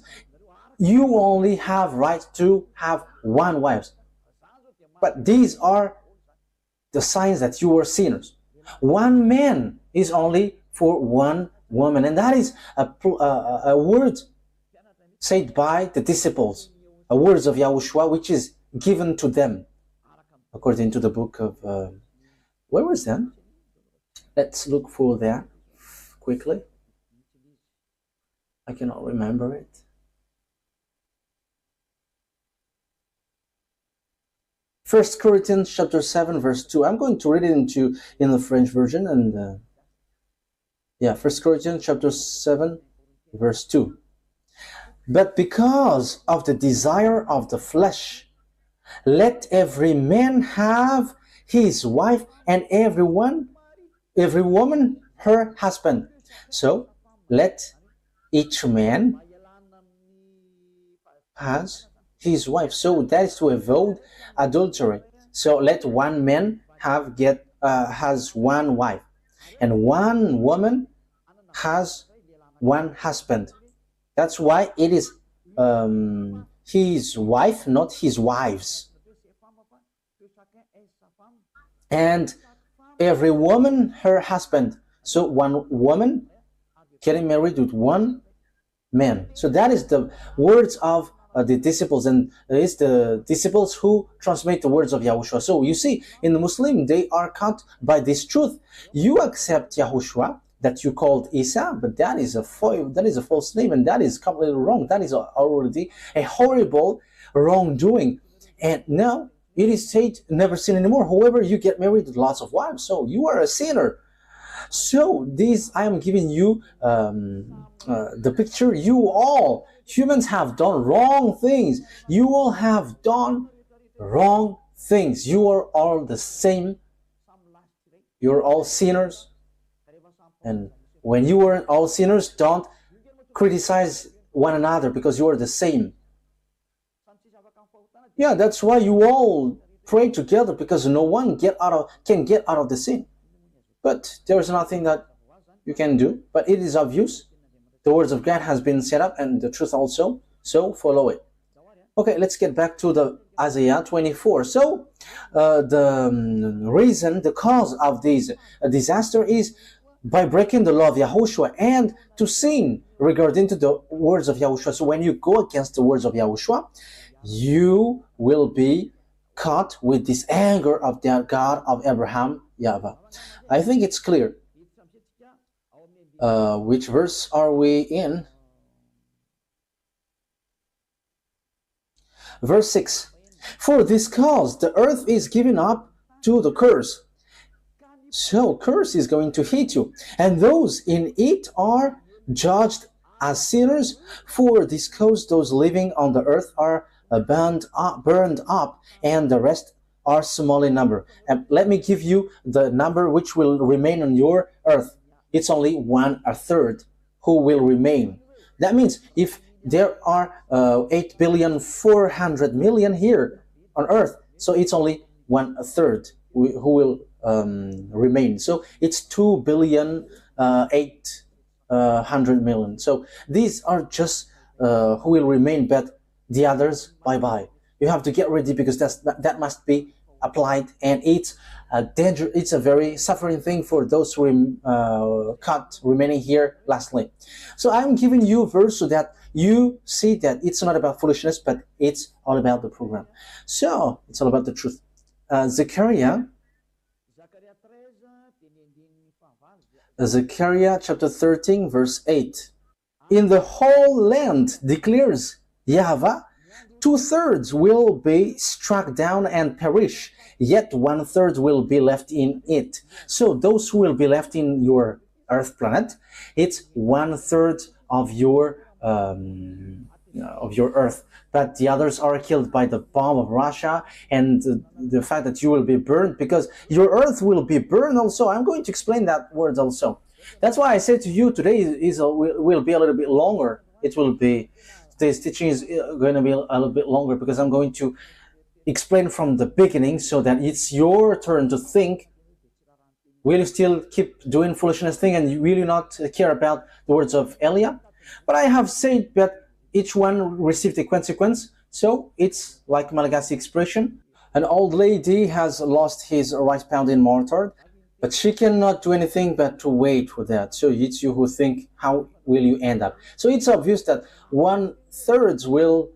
You only have right to have one wife. But these are the signs that you are sinners. One man is only for one woman, and that is a word said by the disciples, a words of Yahushua which is given to them according to the book of where was that? Let's look for that quickly. I cannot remember it. First Corinthians chapter 7 verse 2. I'm going to read it in the French version, and yeah, First Corinthians chapter 7 verse 2. But because of the desire of the flesh, let every man have his wife, and every woman her husband. So let each man has his wife. So that is to avoid adultery. So let one man has one wife, and one woman has one husband. That's why it is his wife, not his wives. And every woman her husband. So one woman getting married with one man. So that is the words of the disciples, and it's the disciples who transmit the words of Yahushua. So you see, in the Muslim, they are caught by this truth. You accept Yahushua that you called Isa, but that is a false name, and that is completely wrong. That is already a horrible wrongdoing. And now it is said never sin anymore. However, you get married with lots of wives, so you are a sinner. So this, I am giving you the picture. You all humans have done wrong things. You all have done wrong things. You are all the same. You're all sinners, and When you were all sinners, don't criticize one another because you are the same. Yeah, that's why you all pray together, because no one can get out of the sin. But there's nothing that you can do. But it is obvious. The words of God has been set up, and the truth also. So follow it. Okay, let's get back to the Isaiah 24. So the reason, the cause of this disaster is by breaking the law of YAHOSHUAH and to sin regarding to the words of YAHOSHUAH. So when you go against the words of YAHOSHUAH, you will be caught with this anger of the God of Abraham, YAHVAH. I think it's clear. Which verse are we in? Verse 6. For this cause the earth is given up to the curse. So curse is going to hit you, and those in it are judged as sinners. For this cause those living on the earth are burned up, and the rest are small in number. And let me give you the number which will remain on your earth. It's only 1/3 who will remain. That means if there are 8,400,000,000 here on earth, so it's only 1/3 who will remain. So it's 2,800,000,000. So these are just who will remain, but the others, bye-bye. You have to get ready, because that must be applied, and it's a danger. It's a very suffering thing for those who caught remaining here lastly. So I'm giving you a verse so that you see that it's not about foolishness, but it's all about the program. So it's all about the truth. Zechariah chapter 13 verse 8. In the whole land, declares YAHVAH, 2/3 will be struck down and perish, yet 1/3 will be left in it. So those who will be left in your earth planet, it's 1/3 of your earth, but the others are killed by the bomb of Russia, and the fact that you will be burned, because your earth will be burned also. I'm going to explain that word also. That's why I said to you today will be a little bit longer. Today's teaching is going to be a little bit longer, because I'm going to explain from the beginning, so that it's your turn to think. Will you still keep doing foolishness thing, and will you not care about the words of Eliah? But I have said that each one received a consequence. So it's like Malagasy expression. An old lady has lost his right pound in mortar, but she cannot do anything but to wait for that. So it's you who think, how will you end up? So it's obvious that 1/3 will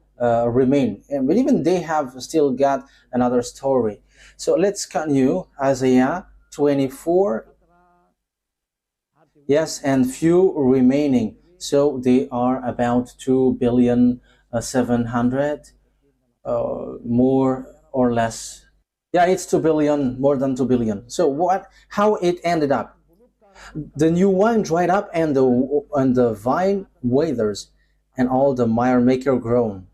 remain. But even they have still got another story. So let's continue. Isaiah 24. Yes, and few remaining. So they are about 2,700,000,000, more or less. Yeah, it's 2 billion, more than 2 billion. So how it ended up? The new wine dried up, and the vine withers, and all the mire maker groan.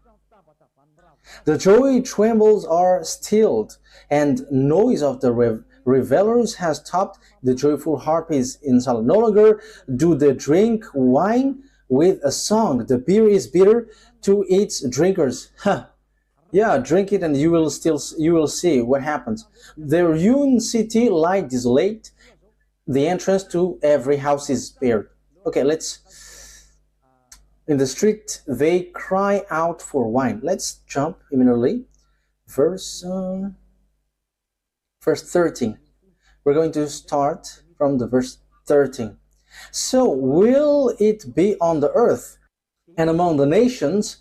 The joy trembles are stilled, and noise of the revelers has stopped. The joyful harp is in silence. No longer do they drink wine with a song. The beer is bitter to its drinkers. Yeah, drink it, and you will see what happens. The ruined city lies desolate. The entrance to every house is barred. Okay, in the street they cry out for wine. Let's jump immediately. Verse 13. We're going to start from the verse 13. So will it be on the earth and among the nations,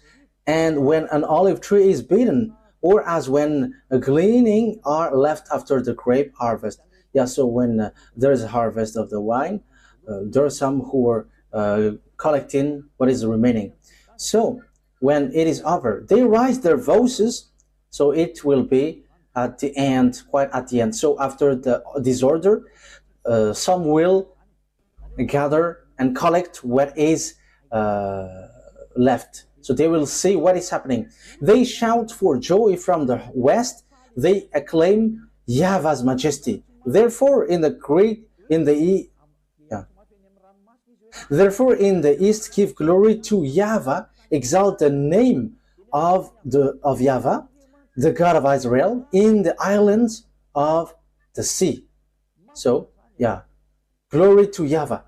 and when an olive tree is beaten, or as when a gleaning are left after the grape harvest. Yeah, so when there is a harvest of the wine, there are some who are collecting what is remaining. So when it is over, they raise their voices, so it will be at the end, quite at the end. So after the disorder, some will gather and collect what is left. So they will see what is happening. They shout for joy from the west. They acclaim YAHVAH's majesty. Therefore, in the Therefore, in the east give glory to YAHVAH, exalt the name of YAHVAH, the God of Israel, in the islands of the sea. So, yeah, glory to YAHVAH.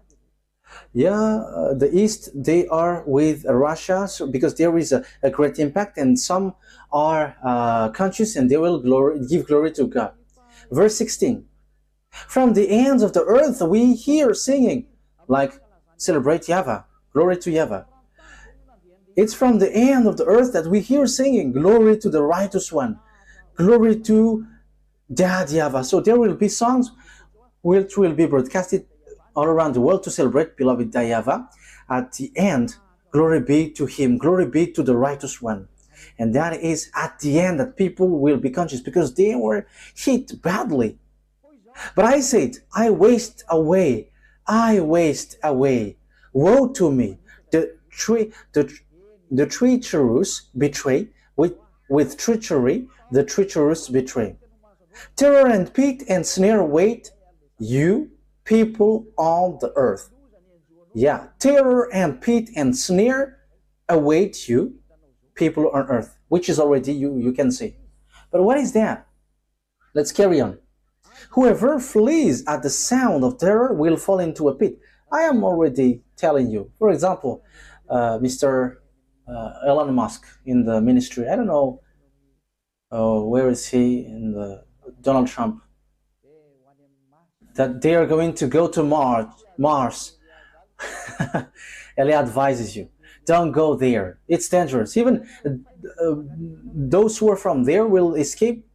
Yeah, the East, they are with Russia, so because there is a great impact, and some are conscious and they will give glory to God. Verse 16, from the ends of the earth we hear singing, like celebrate YAHVAH, glory to YAHVAH. It's from the end of the earth that we hear singing, glory to the righteous one, glory to YAHVAH. So there will be songs which will be broadcasted all around the world to celebrate beloved YAHVAH. At the end, glory be to him, glory be to the righteous one. And that is at the end that people will be conscious, because they were hit badly. But I said, I waste away, woe to me, the treacherous betray, with treachery, the treacherous betray. Terror and pit and snare wait you, people on the earth. Yeah, terror and pit and snare await you, people on earth, which is already you can see. But what is that? Let's carry on. Whoever flees at the sound of terror will fall into a pit. I am already telling you. For example, Mr. Elon Musk in the ministry. I don't know where is he in the Donald Trump. That they are going to go to Mars. And he advises you, don't go there. It's dangerous. Even those who are from there will escape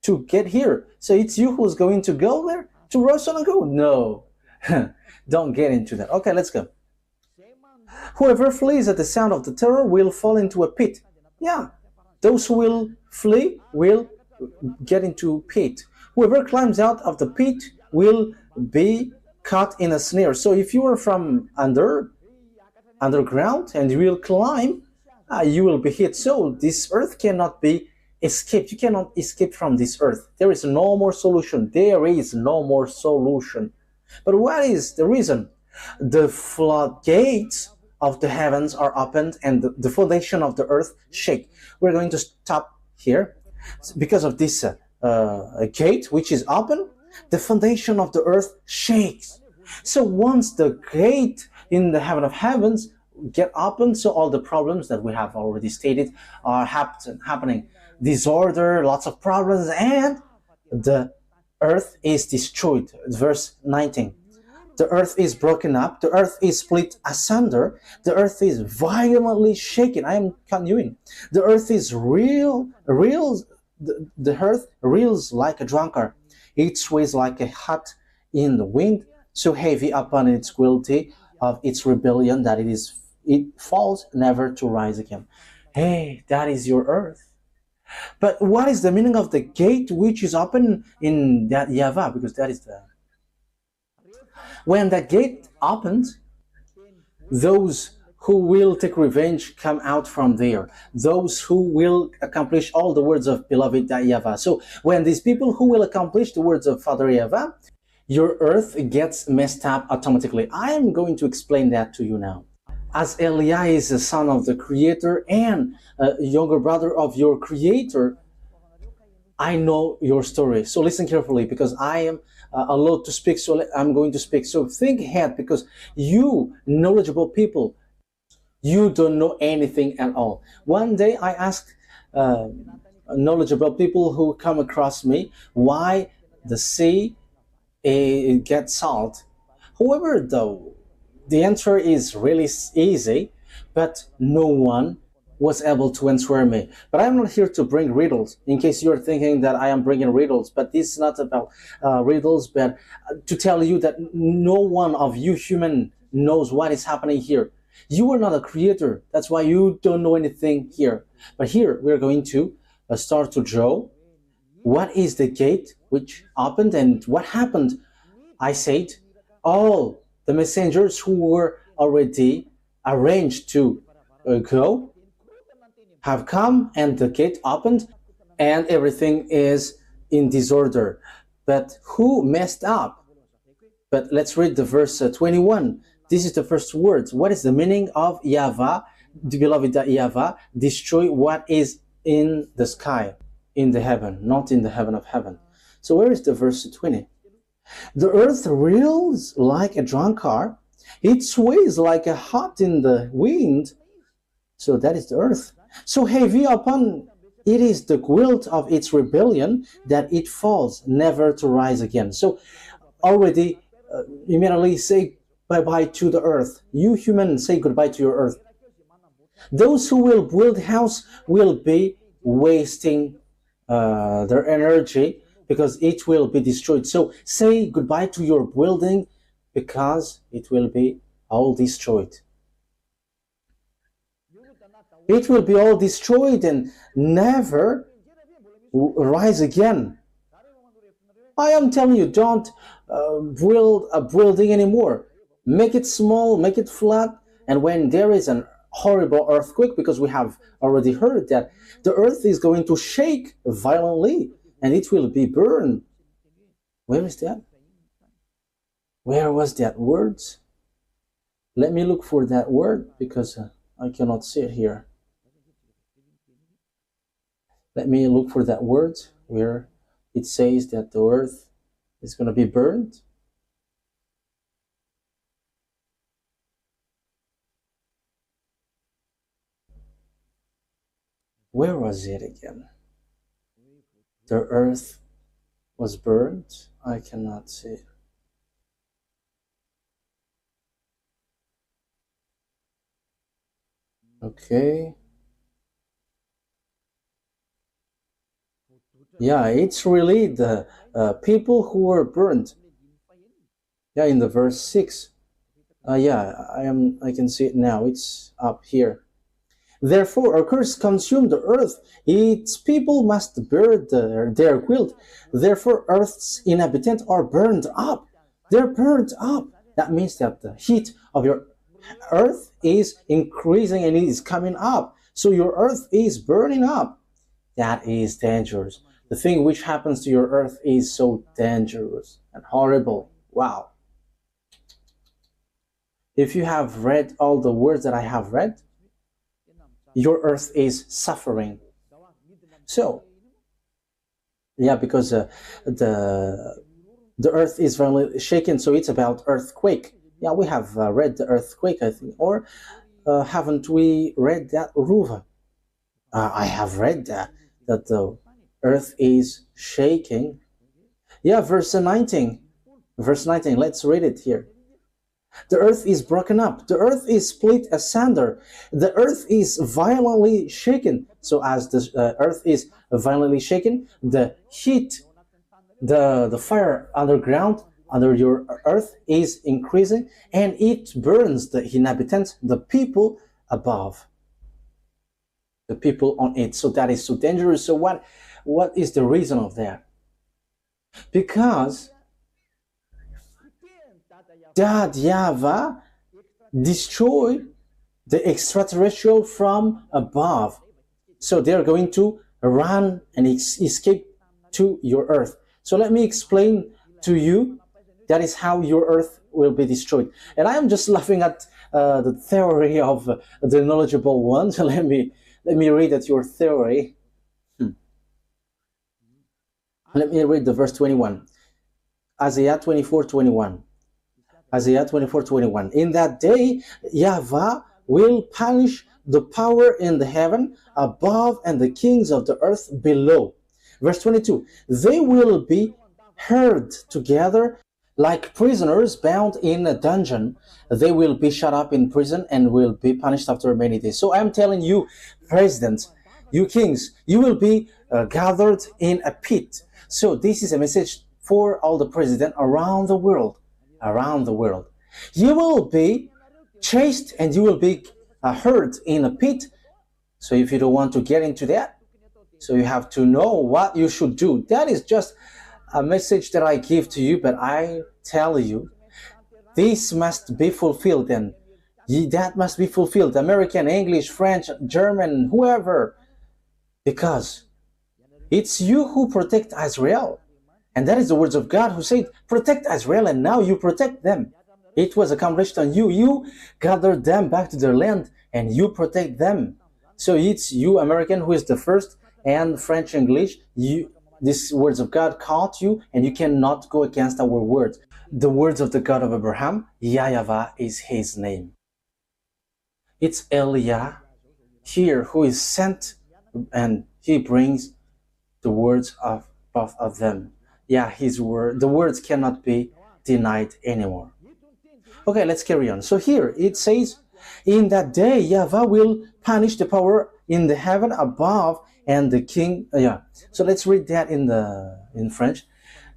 to get here. So it's you who's going to go there to Russia and go? No, don't get into that. Okay, let's go. Whoever flees at the sound of the terror will fall into a pit. Yeah, those who will flee will get into a pit. Whoever climbs out of the pit will be caught in a snare. So if you are from underground and you will climb, you will be hit. So this earth cannot be escaped. You cannot escape from this earth. There is no more solution. There is no more solution. But what is the reason? The floodgates of the heavens are opened and the foundation of the earth shake. We're going to stop here because of this gate which is open. The foundation of the earth shakes. So once the gate in the heaven of heavens get open, so all the problems that we have already stated are happening. Disorder, lots of problems, and the earth is destroyed. Verse 19. The earth is broken up, the earth is split asunder, the earth is violently shaken. I am continuing. The earth is the earth reels like a drunkard. It sways like a hut in the wind, so heavy upon its guilty of its rebellion that it falls never to rise again. Hey, that is your earth. But what is the meaning of the gate which is open in that YAHVAH? Because that is the... When that gate opens, those who will take revenge come out from there. Those who will accomplish all the words of beloved YAHVAH. So when these people who will accomplish the words of Father YAHVAH, your earth gets messed up automatically. I am going to explain that to you now. As Eliah is the son of the Creator and a younger brother of your Creator, I know your story. So listen carefully, because I am allowed to speak, so I'm going to speak. So think ahead, because you knowledgeable people, you don't know anything at all. One day I asked knowledgeable people who come across me why the sea gets salt. However, though, the answer is really easy, but no one was able to answer me. But I'm not here to bring riddles, in case you're thinking that I am bringing riddles. But this is not about riddles, but to tell you that no one of you human knows what is happening here. You are not a creator. That's why you don't know anything here. But here we're going to start to draw what is the gate which opened and what happened. I said all the messengers who were already arranged to go have come, and the gate opened and everything is in disorder. But who messed up? But let's read the verse 21. This is the first word. What is the meaning of YAHVAH? The beloved YAHVAH, destroy what is in the sky, in the heaven, not in the heaven of heaven. So where is the verse 20? The earth reels like a drunkard, it sways like a hot in the wind. So that is the earth. So heavy upon it is the guilt of its rebellion that it falls, never to rise again. So already immediately say bye-bye to the earth. You humans, say goodbye to your earth. Those who will build house will be wasting their energy because it will be destroyed. So say goodbye to your building because it will be all destroyed. It will be all destroyed and never rise again. I am telling you, don't build a building anymore. Make it small, make it flat, and when there is an horrible earthquake, because we have already heard that the earth is going to shake violently and it will be burned. Where is that? Where was that word? Let me look for that word because I cannot see it here. Let me look for that word where it says that the earth is going to be burned. Where was it again? The earth was burned. I cannot see. Okay. Yeah, it's really the people who were burned. Yeah, in the verse 6. Yeah, I can see it now. It's up here. Therefore, a curse consumed the earth. Its people must bear their guilt. Therefore, earth's inhabitants are burned up. They're burned up. That means that the heat of your earth is increasing and it is coming up. So your earth is burning up. That is dangerous. The thing which happens to your earth is so dangerous and horrible. Wow. If you have read all the words that I have read, your earth is suffering. So, yeah, because the earth is very shaken, so it's about earthquake. Yeah, we have read the earthquake, I think, or haven't we read that, Ruva? I have read that the earth is shaking. Yeah, verse 19. Verse 19, let's read it here. The earth is broken up. The earth is split asunder. The earth is violently shaken. So as the earth is violently shaken, the heat, the fire underground, under your earth is increasing, and it burns the inhabitants, the people above, the people on it. So that is so dangerous. So what is the reason of that? Because that YAHVAH destroyed the extraterrestrial from above. So they are going to run and escape to your earth. So let me explain to you, that is how your earth will be destroyed. And I am just laughing at the theory of the knowledgeable one. So let me read at your theory. Let me read the verse 21. Isaiah 24:21. Isaiah 24:21. In that day, YAHVAH will punish the power in the heaven above and the kings of the earth below. Verse 22. They will be herd together like prisoners bound in a dungeon. They will be shut up in prison and will be punished after many days. So I'm telling you, presidents, you kings, you will be gathered in a pit. So this is a message for all the presidents around the world. Around the world, you will be chased and you will be hurt in a pit. So if you don't want to get into that, so you have to know what you should do. That is just a message that I give to you, but I tell you, this must be fulfilled, and that must be fulfilled. American, English, French, German, whoever, because it's you who protect Israel. And that is the words of God who said, protect Israel, and now you protect them. It was accomplished on you. You gather them back to their land and you protect them. So it's you, American, who is the first, and French, English. These words of God caught you, and you cannot go against our words. The words of the God of Abraham, YAHVAH is his name. It's Elia here who is sent, and he brings the words of both of them. Yeah, his word, the words cannot be denied anymore. Okay, let's carry on. So here it says, in that day, YAHVAH will punish the power in the heaven above and the king. So let's read that in French.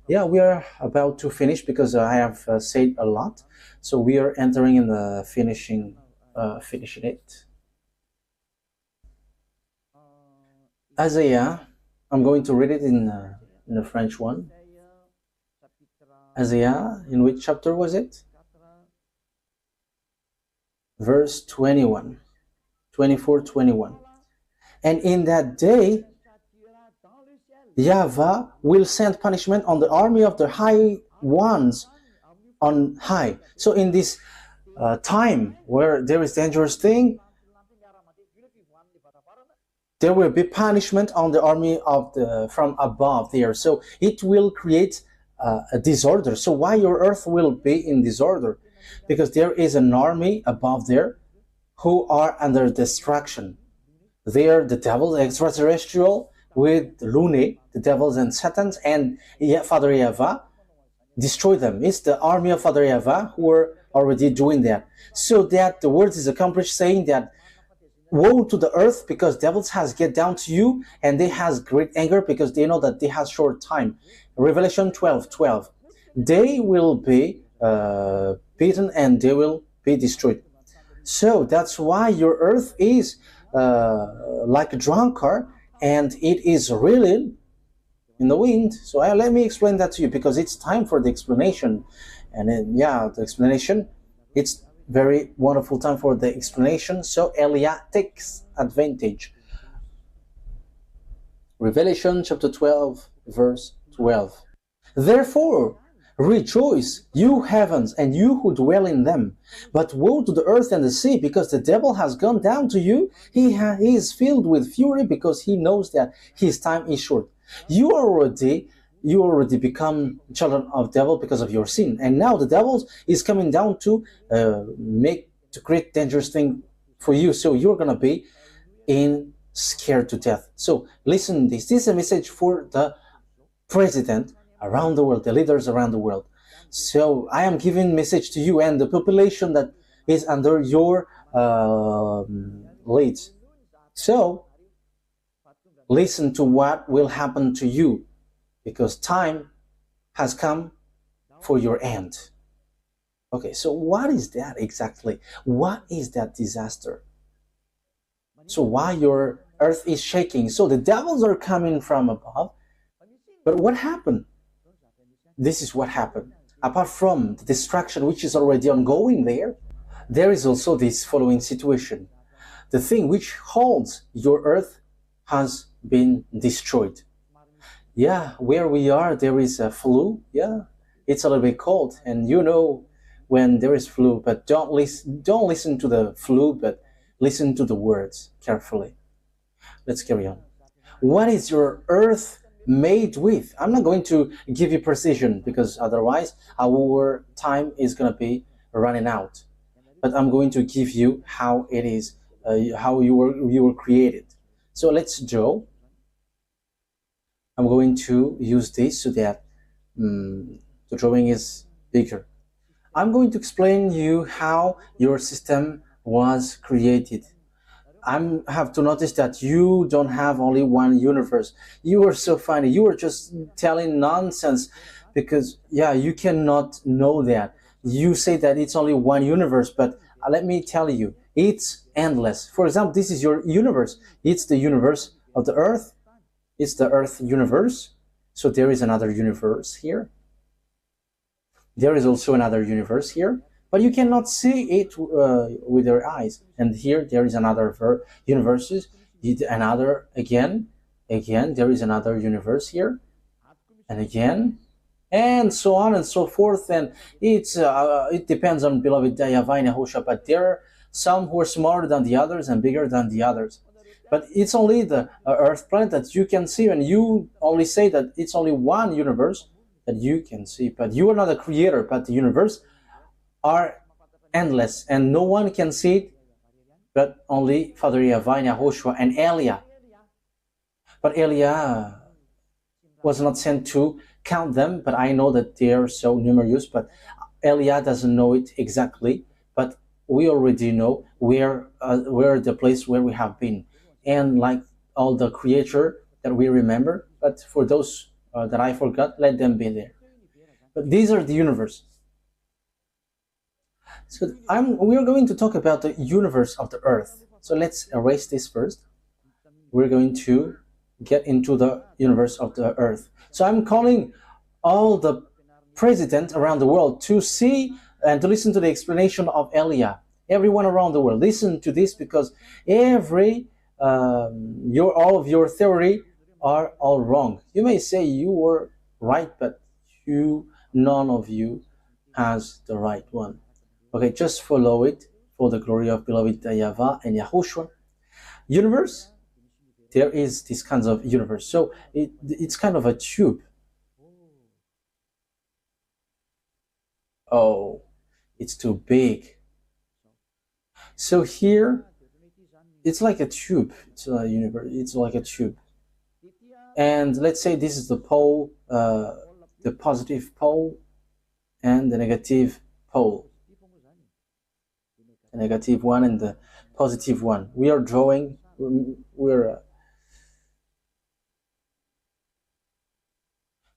Yeah, we are about to finish because I have said a lot. So we are entering in the finishing it. Isaiah, I'm going to read it in the French one. Isaiah, in which chapter was it? Verse 21, 24, 21. And in that day, YAHVAH will send punishment on the army of the high ones on high. So in this time where there is dangerous thing, there will be punishment on the army of from above there. So it will create a disorder. So why your earth will be in disorder? Because there is an army above there who are under destruction. They are the devil, the extraterrestrial, with Lune, the devils and Satans, and Father YAHVAH destroy them. It's the army of Father YAHVAH who are already doing that. So that the word is accomplished, saying that woe to the earth, because devils has get down to you, and they has great anger because they know that they have short time. Revelation 12:12. They will be beaten and they will be destroyed. So that's why your earth is like a drunkard, and it is really in the wind. So let me explain that to you, because it's time for the explanation. And then, yeah, the explanation, it's very wonderful time for the explanation. So Elia takes advantage. Revelation chapter 12, verse 12. Therefore, rejoice, you heavens, and you who dwell in them. But woe to the earth and the sea, because the devil has gone down to you. He is filled with fury, because he knows that his time is short. You already become children of devil because of your sin. And now the devil is coming down to create dangerous thing for you. So you're going to be scared to death. So listen, this is a message for the president around the world, the leaders around the world. So I am giving message to you and the population that is under your lead. So listen to what will happen to you, because time has come for your end. Okay, so what is that exactly? What is that disaster? So why your earth is shaking? So the devils are coming from above. But what happened? This is what happened. Apart from the destruction which is already ongoing there is also this following situation. The thing which holds your earth has been destroyed. Yeah, where we are, there is a flu. Yeah, it's a little bit cold, and you know when there is flu, but don't listen to the flu, but listen to the words carefully. Let's carry on. What is your earth made with? I'm not going to give you precision, because otherwise our time is going to be running out. But I'm going to give you how it is, how you were created. So let's draw. I'm going to use this so that the drawing is bigger. I'm going to explain you how your system was created. I have to notice that you don't have only one universe. You are so funny. You are just telling nonsense, because yeah, you cannot know that. You say that it's only one universe, but let me tell you, it's endless. For example, this is your universe. It's the universe of the earth. It's the earth universe. So there is another universe here. There is also another universe here, but you cannot see it with your eyes. And here there is another universe, another again, there is another universe here, and again, and so on and so forth. And it depends on beloved YAHVAH and YAHOSHUAH, but there are some who are smaller than the others and bigger than the others. But it's only the Earth planet that you can see, and you only say that it's only one universe that you can see. But you are not a creator, but the universe are endless, and no one can see it but only Father YAHVAH and YAHOSHUAH and Elia. But Elia was not sent to count them, but I know that they are so numerous, but Elia doesn't know it exactly, but we already know where the place where we have been. And like all the creator that we remember, but for those that I forgot, let them be there. But these are the universe. So we're going to talk about the universe of the Earth. So let's erase this first. We're going to get into the universe of the Earth. So I'm calling all the presidents around the world to see and to listen to the explanation of Elia. Everyone around the world, listen to this, because all of your theory are all wrong. You may say you were right, but none of you has the right one. Okay, just follow it for the glory of beloved YAHVAH and YAHOSHUAH. Universe, there is this kind of universe. So it's kind of a tube. Oh, it's too big. So here, it's like a tube. It's a universe. It's like a tube. And let's say this is the pole, the positive pole, and the negative pole. The negative one and the positive one. We are drawing.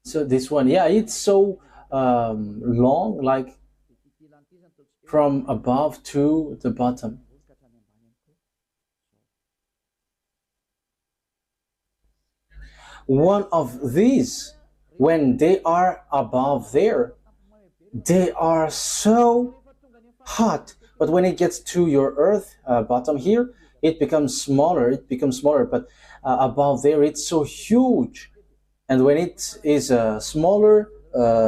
So this one, yeah, it's so long, like from above to the bottom. One of these, when they are above there, they are so hot, but when it gets to your Earth bottom here, it becomes smaller. But above there, it's so huge. And when it is smaller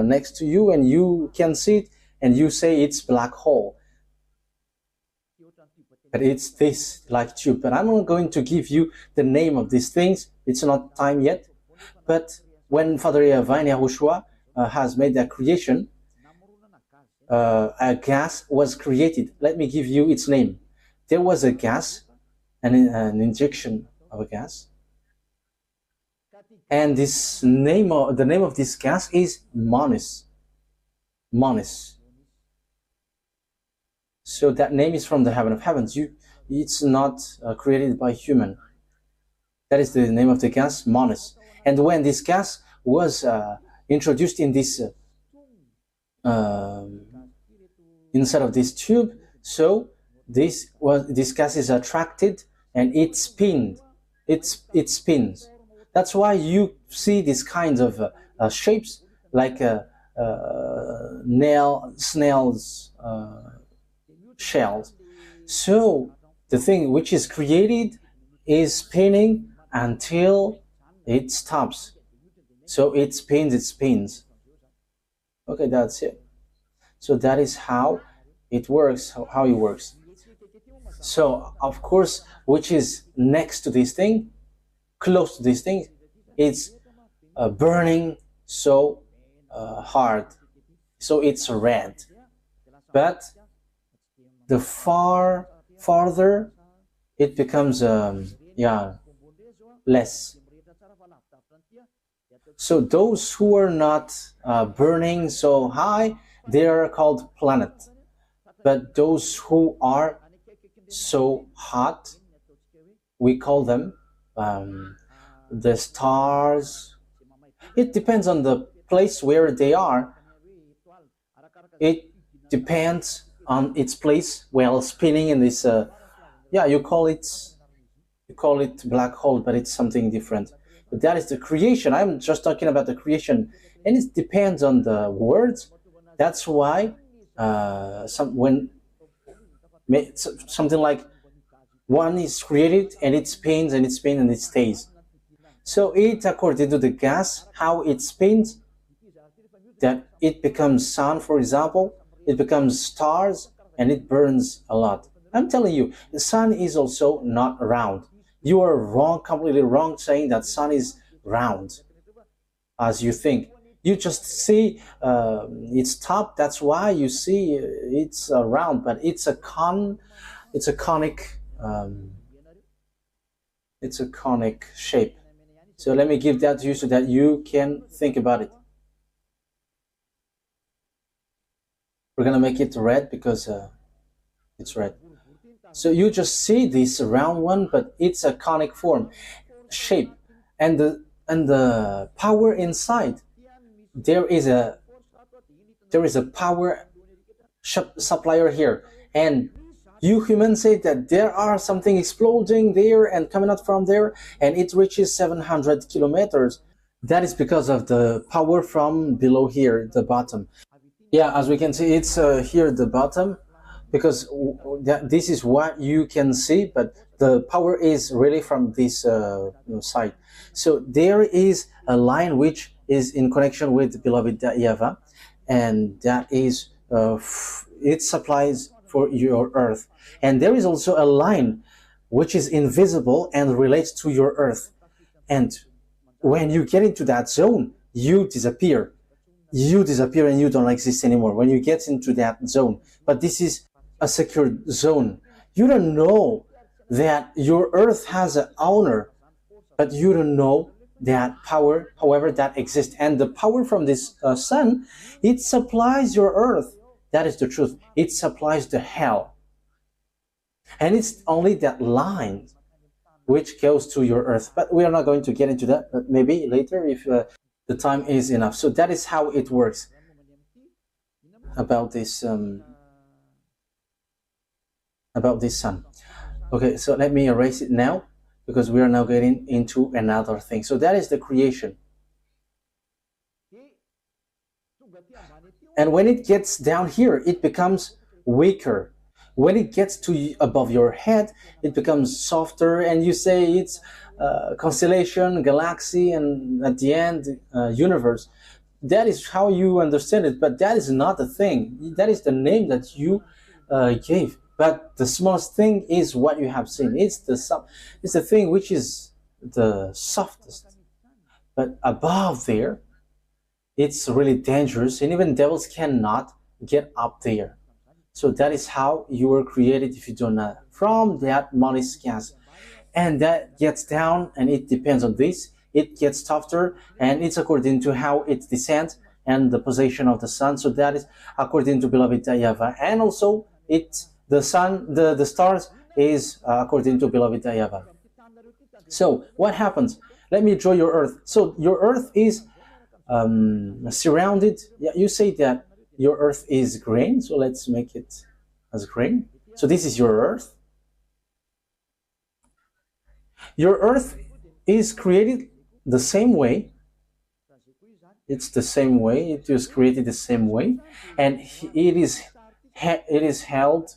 next to you, and you can see it, and you say it's black hole. But it's this like tube. But I'm not going to give you the name of these things. It's not time yet. But when Father YAHVAH and YAHOSHUAH has made that creation, a gas was created. Let me give you its name. There was a gas, an injection of a gas, and the name of this gas is Monis. Monis. So that name is from the heaven of heavens. It's not created by human. That is the name of the gas, Monis. And when this gas was introduced in this inside of this tube, so this gas is attracted and it spins. It spins. That's why you see these kinds of shapes, like snails' shells. So the thing which is created is spinning until it stops. So it spins. Okay, that's it. So that is how it works, how it works. So, of course, which is next to this thing, close to this thing, it's burning so hard. So it's red. But the farther it becomes, less. So those who are not burning so high, they are called planet. But those who are so hot, we call them the stars. It depends on the place where they are. It depends on its place while spinning in this. You call it black hole, but it's something different. But that is the creation. I'm just talking about the creation, and it depends on the words. That's why something like one is created and it spins and it spins and it stays. So it, according to the gas, how it spins, that it becomes sun, for example, it becomes stars, and it burns a lot. I'm telling you, the sun is also not round. You are wrong, completely wrong, saying that sun is round, as you think. You just see its top. That's why you see it's round, but it's a conic. It's a conic shape. So let me give that to you so that you can think about it. We're gonna make it red because it's red. So you just see this round one, but it's a conic form, shape, and the power inside. There is a power supplier here, and you humans say that there are something exploding there and coming out from there, and it reaches 700 kilometers. That is because of the power from below here, the bottom. Yeah, as we can see, it's here at the bottom, because this is what you can see, but the power is really from this side. So there is a line which is in connection with beloved YAHVAH, and that is it supplies for your earth. And there is also a line which is invisible and relates to your earth. And when you get into that zone, you disappear. You disappear and you don't exist anymore when you get into that zone. But this is a secure zone. You don't know that your earth has an owner, but you don't know that power, however, that exists. And the power from this sun, it supplies your earth. That is the truth. It supplies the hell. And it's only that line which goes to your earth. But we are not going to get into that, but maybe later if the time is enough. So that is how it works about this sun. Okay, so let me erase it now, because we are now getting into another thing. So that is the creation. And when it gets down here, it becomes weaker. When it gets to above your head, it becomes softer, and you say it's constellation, galaxy, and at the end, universe. That is how you understand it, but that is not the thing. That is the name that you gave. But the smallest thing is what you have seen. It's the thing which is the softest. But above there, it's really dangerous, and even devils cannot get up there. So that is how you were created, if you don't know, from that mollusk gas. And that gets down, and it depends on this. It gets softer, and it's according to how it descends and the position of the sun. So that is according to beloved YAHVAH. And also, the sun, the stars is according to beloved YAHVAH. So what happens? Let me draw your earth. So your earth is surrounded. Yeah, you say that your earth is green, so let's make it as green. So this is your earth. Your earth is created the same way. It's the same way. It was created the same way, and it is held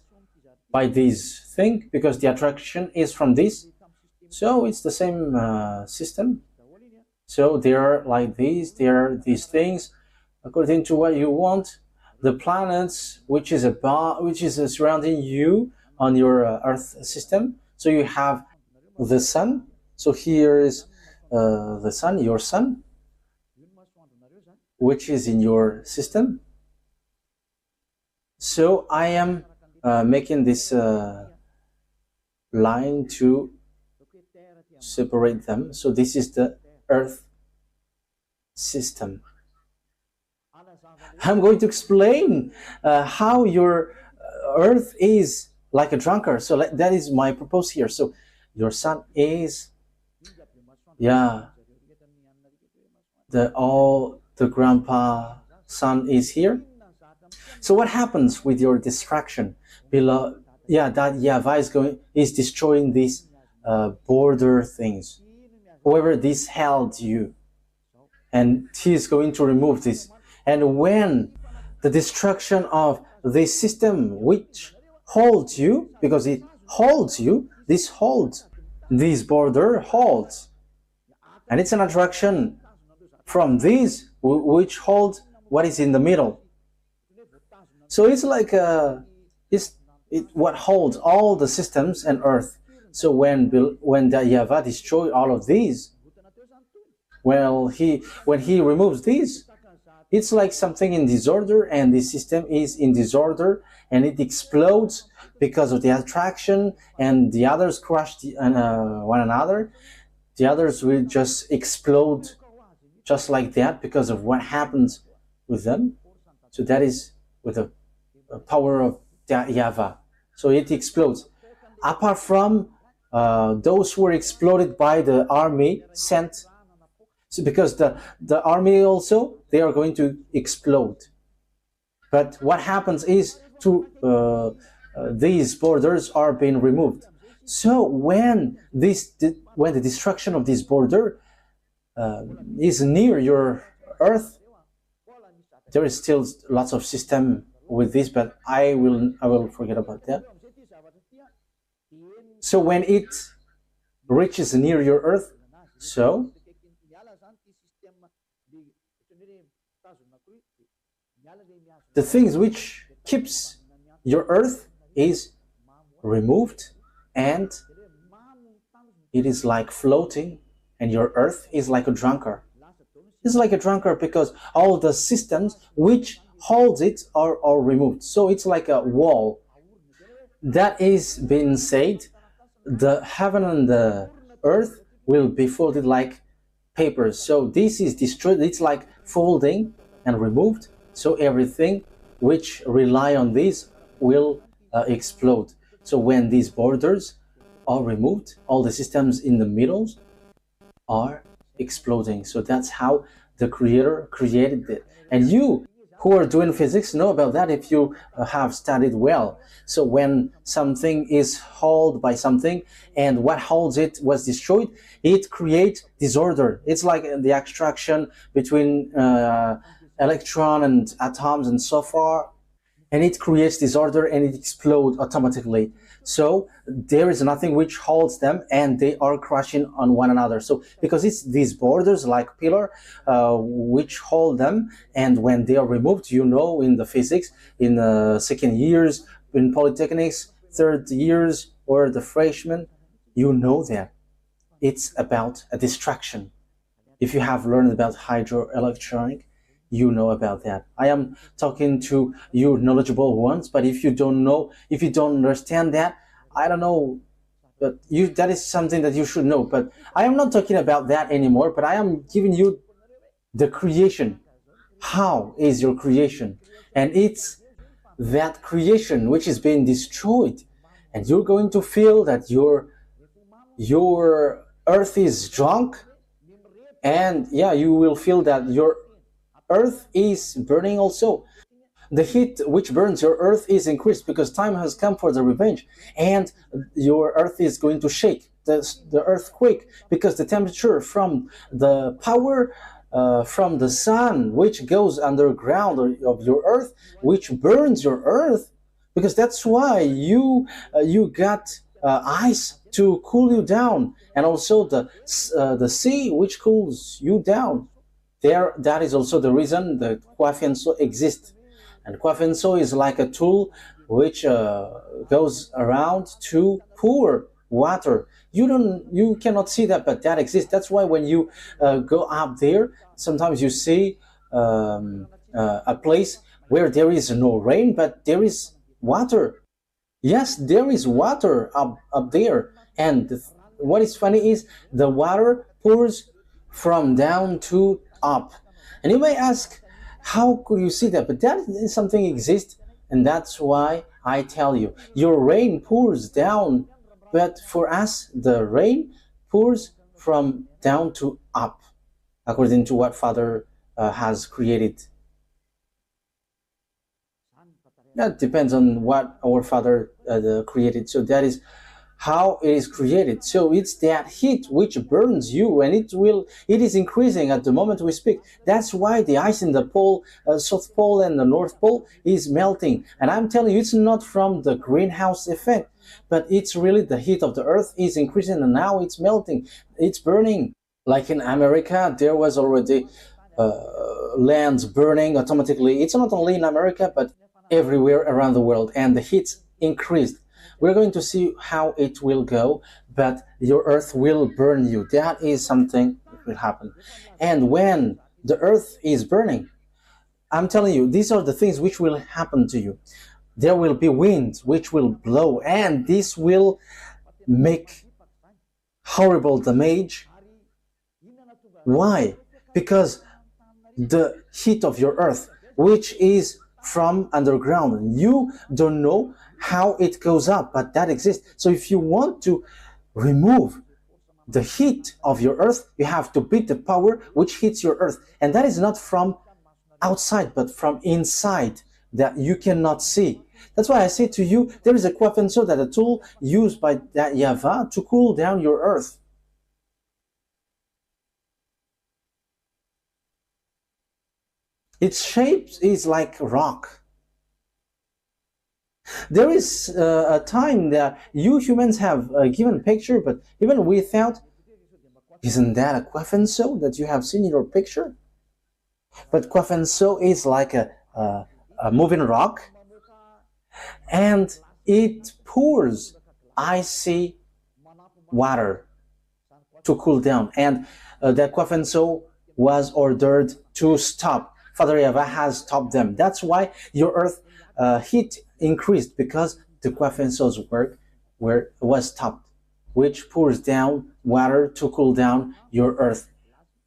by this thing, because the attraction is from this. So it's the same system. So they are like these. There are these things according to what you want. The planets, which is surrounding you on your Earth system. So you have the sun. So here is the sun, your sun, which is in your system. So I am making this line to separate them. So this is the Earth system. I'm going to explain how your Earth is like a drunkard. So that is my purpose here. So your sun is, yeah, the grandpa sun is here. So what happens with your distraction? Below, yeah, that YAHVAH is destroying these border things. However, this held you, and he is going to remove this. And when the destruction of this system which holds you, because it holds you, this border holds, and it's an attraction from these which hold what is in the middle. So it's like what holds all the systems and Earth. So when the YAHVAH destroyed all of these, well, when he removes these, it's like something in disorder, and the system is in disorder, and it explodes because of the attraction, and the others crush one another. The others will just explode just like that because of what happens with them. So that is with the power of YAHVAH. So it explodes. Apart from those who were exploded by the army sent, so because the army also, they are going to explode. But what happens is these borders are being removed. So when the destruction of this border is near your Earth, there is still lots of system with this, but I will forget about that. So when it reaches near your Earth, so the things which keeps your Earth is removed, and it is like floating, and your Earth is like a drunkard. It's like a drunkard because all the systems which holds it are removed. So it's like a wall. That is being said, the heaven and the earth will be folded like papers. So this is destroyed. It's like folding and removed. So everything which rely on this will explode. So when these borders are removed, all the systems in the middle are exploding. So that's how the Creator created it. And you who are doing physics know about that if you have studied well. So when something is held by something and what holds it was destroyed, it creates disorder. It's like the attraction between electron and atoms and so far, and it creates disorder and it explodes automatically. So there is nothing which holds them, and they are crashing on one another. So because it's these borders like pillar which hold them, and when they are removed, you know, in the physics, in the second years, in polytechnics, third years, or the freshman, you know that it's about a distraction. If you have learned about hydroelectronic, you know about that. I am talking to you knowledgeable ones, but if you don't know, if you don't understand that, I don't know, but that is something that you should know. But I am not talking about that anymore, but I am giving you the creation. How is your creation? And it's that creation which is being destroyed, and you're going to feel that your earth is drunk, and yeah, you will feel that your earth is burning also. The heat which burns your earth is increased because time has come for the revenge, and your earth is going to shake, the earthquake, because the temperature from the power from the sun which goes underground of your earth, which burns your earth, because that's why you got ice to cool you down, and also the sea which cools you down. That is also the reason that YAHVAH exists. And YAHVAH is like a tool which goes around to pour water. You cannot see that, but that exists. That's why when you go up there, sometimes you see a place where there is no rain, but there is water. Yes, there is water up there. And what is funny is the water pours from down to up. And you may ask, how could you see that? But that is something exists, and that's why I tell you, your rain pours down, but for us the rain pours from down to up, according to what Father has created. That depends on what our Father created. So that is how it is created. So it's that heat which burns you, and it is increasing at the moment we speak. That's why the ice in the pole, South Pole and the North Pole is melting. And I'm telling you, it's not from the greenhouse effect, but it's really the heat of the earth is increasing, and now it's melting, it's burning. Like in America, there was already lands burning automatically. It's not only in America, but everywhere around the world, and the heat increased. We're going to see how it will go, but your earth will burn you. That is something that will happen. And when the earth is burning, I'm telling you, these are the things which will happen to you. There will be winds which will blow, and this will make horrible damage. Why? Because the heat of your earth, which is from underground, you don't know how it goes up, but that exists. So if you want to remove the heat of your earth, you have to beat the power which hits your earth, and that is not from outside but from inside that you cannot see. That's why I say to you, there is a kwafenso, that a tool used by that YAHVAH to cool down your earth. Its shape is like rock. There is a time that you humans have given picture, but even without, isn't that a kwafenso that you have seen in your picture? But kwafenso is like a moving rock, and it pours icy water to cool down. And the kwafenso was ordered to stop. Father YAHVAH has stopped them. That's why your earth heat increased, because the kwafenso's work was stopped, which pours down water to cool down your earth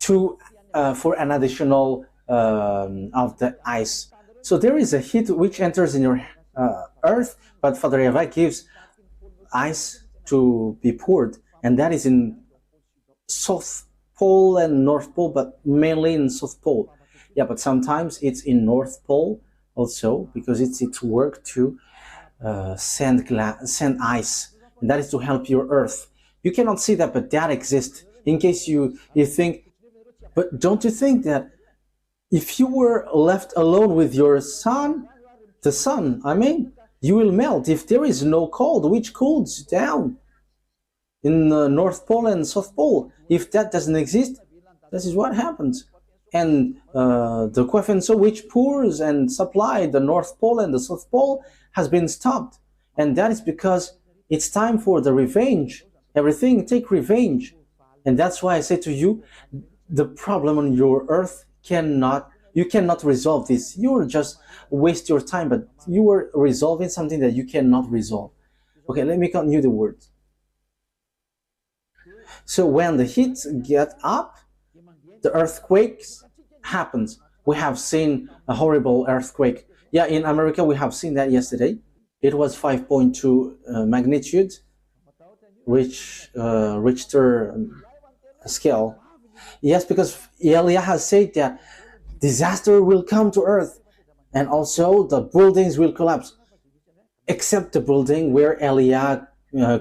for an additional of the ice. So there is a heat which enters in your earth, but Father YAHVAH gives ice to be poured, and that is in South Pole and North Pole, but mainly in South Pole. Yeah, but sometimes it's in North Pole also, because it's its work to send ice, and that is to help your earth. You cannot see that, but that exists. In case you think, but don't you think that if you were left alone with your sun, the sun, I mean, you will melt if there is no cold, which cools down in the North Pole and South Pole. If that doesn't exist, this is what happens. And the kwafenso which pours and supplies the North Pole and the South Pole has been stopped. And that is because it's time for the revenge. Everything take revenge. And that's why I say to you, the problem on your earth you cannot resolve this. You will just waste your time, but you are resolving something that you cannot resolve. Okay, let me continue the words. So when the heat gets up, the earthquakes happens. We have seen a horrible earthquake. Yeah, in America we have seen that yesterday. It was 5.2 magnitude, Richter scale. Yes, because Elia has said that disaster will come to earth, and also the buildings will collapse, except the building where Elia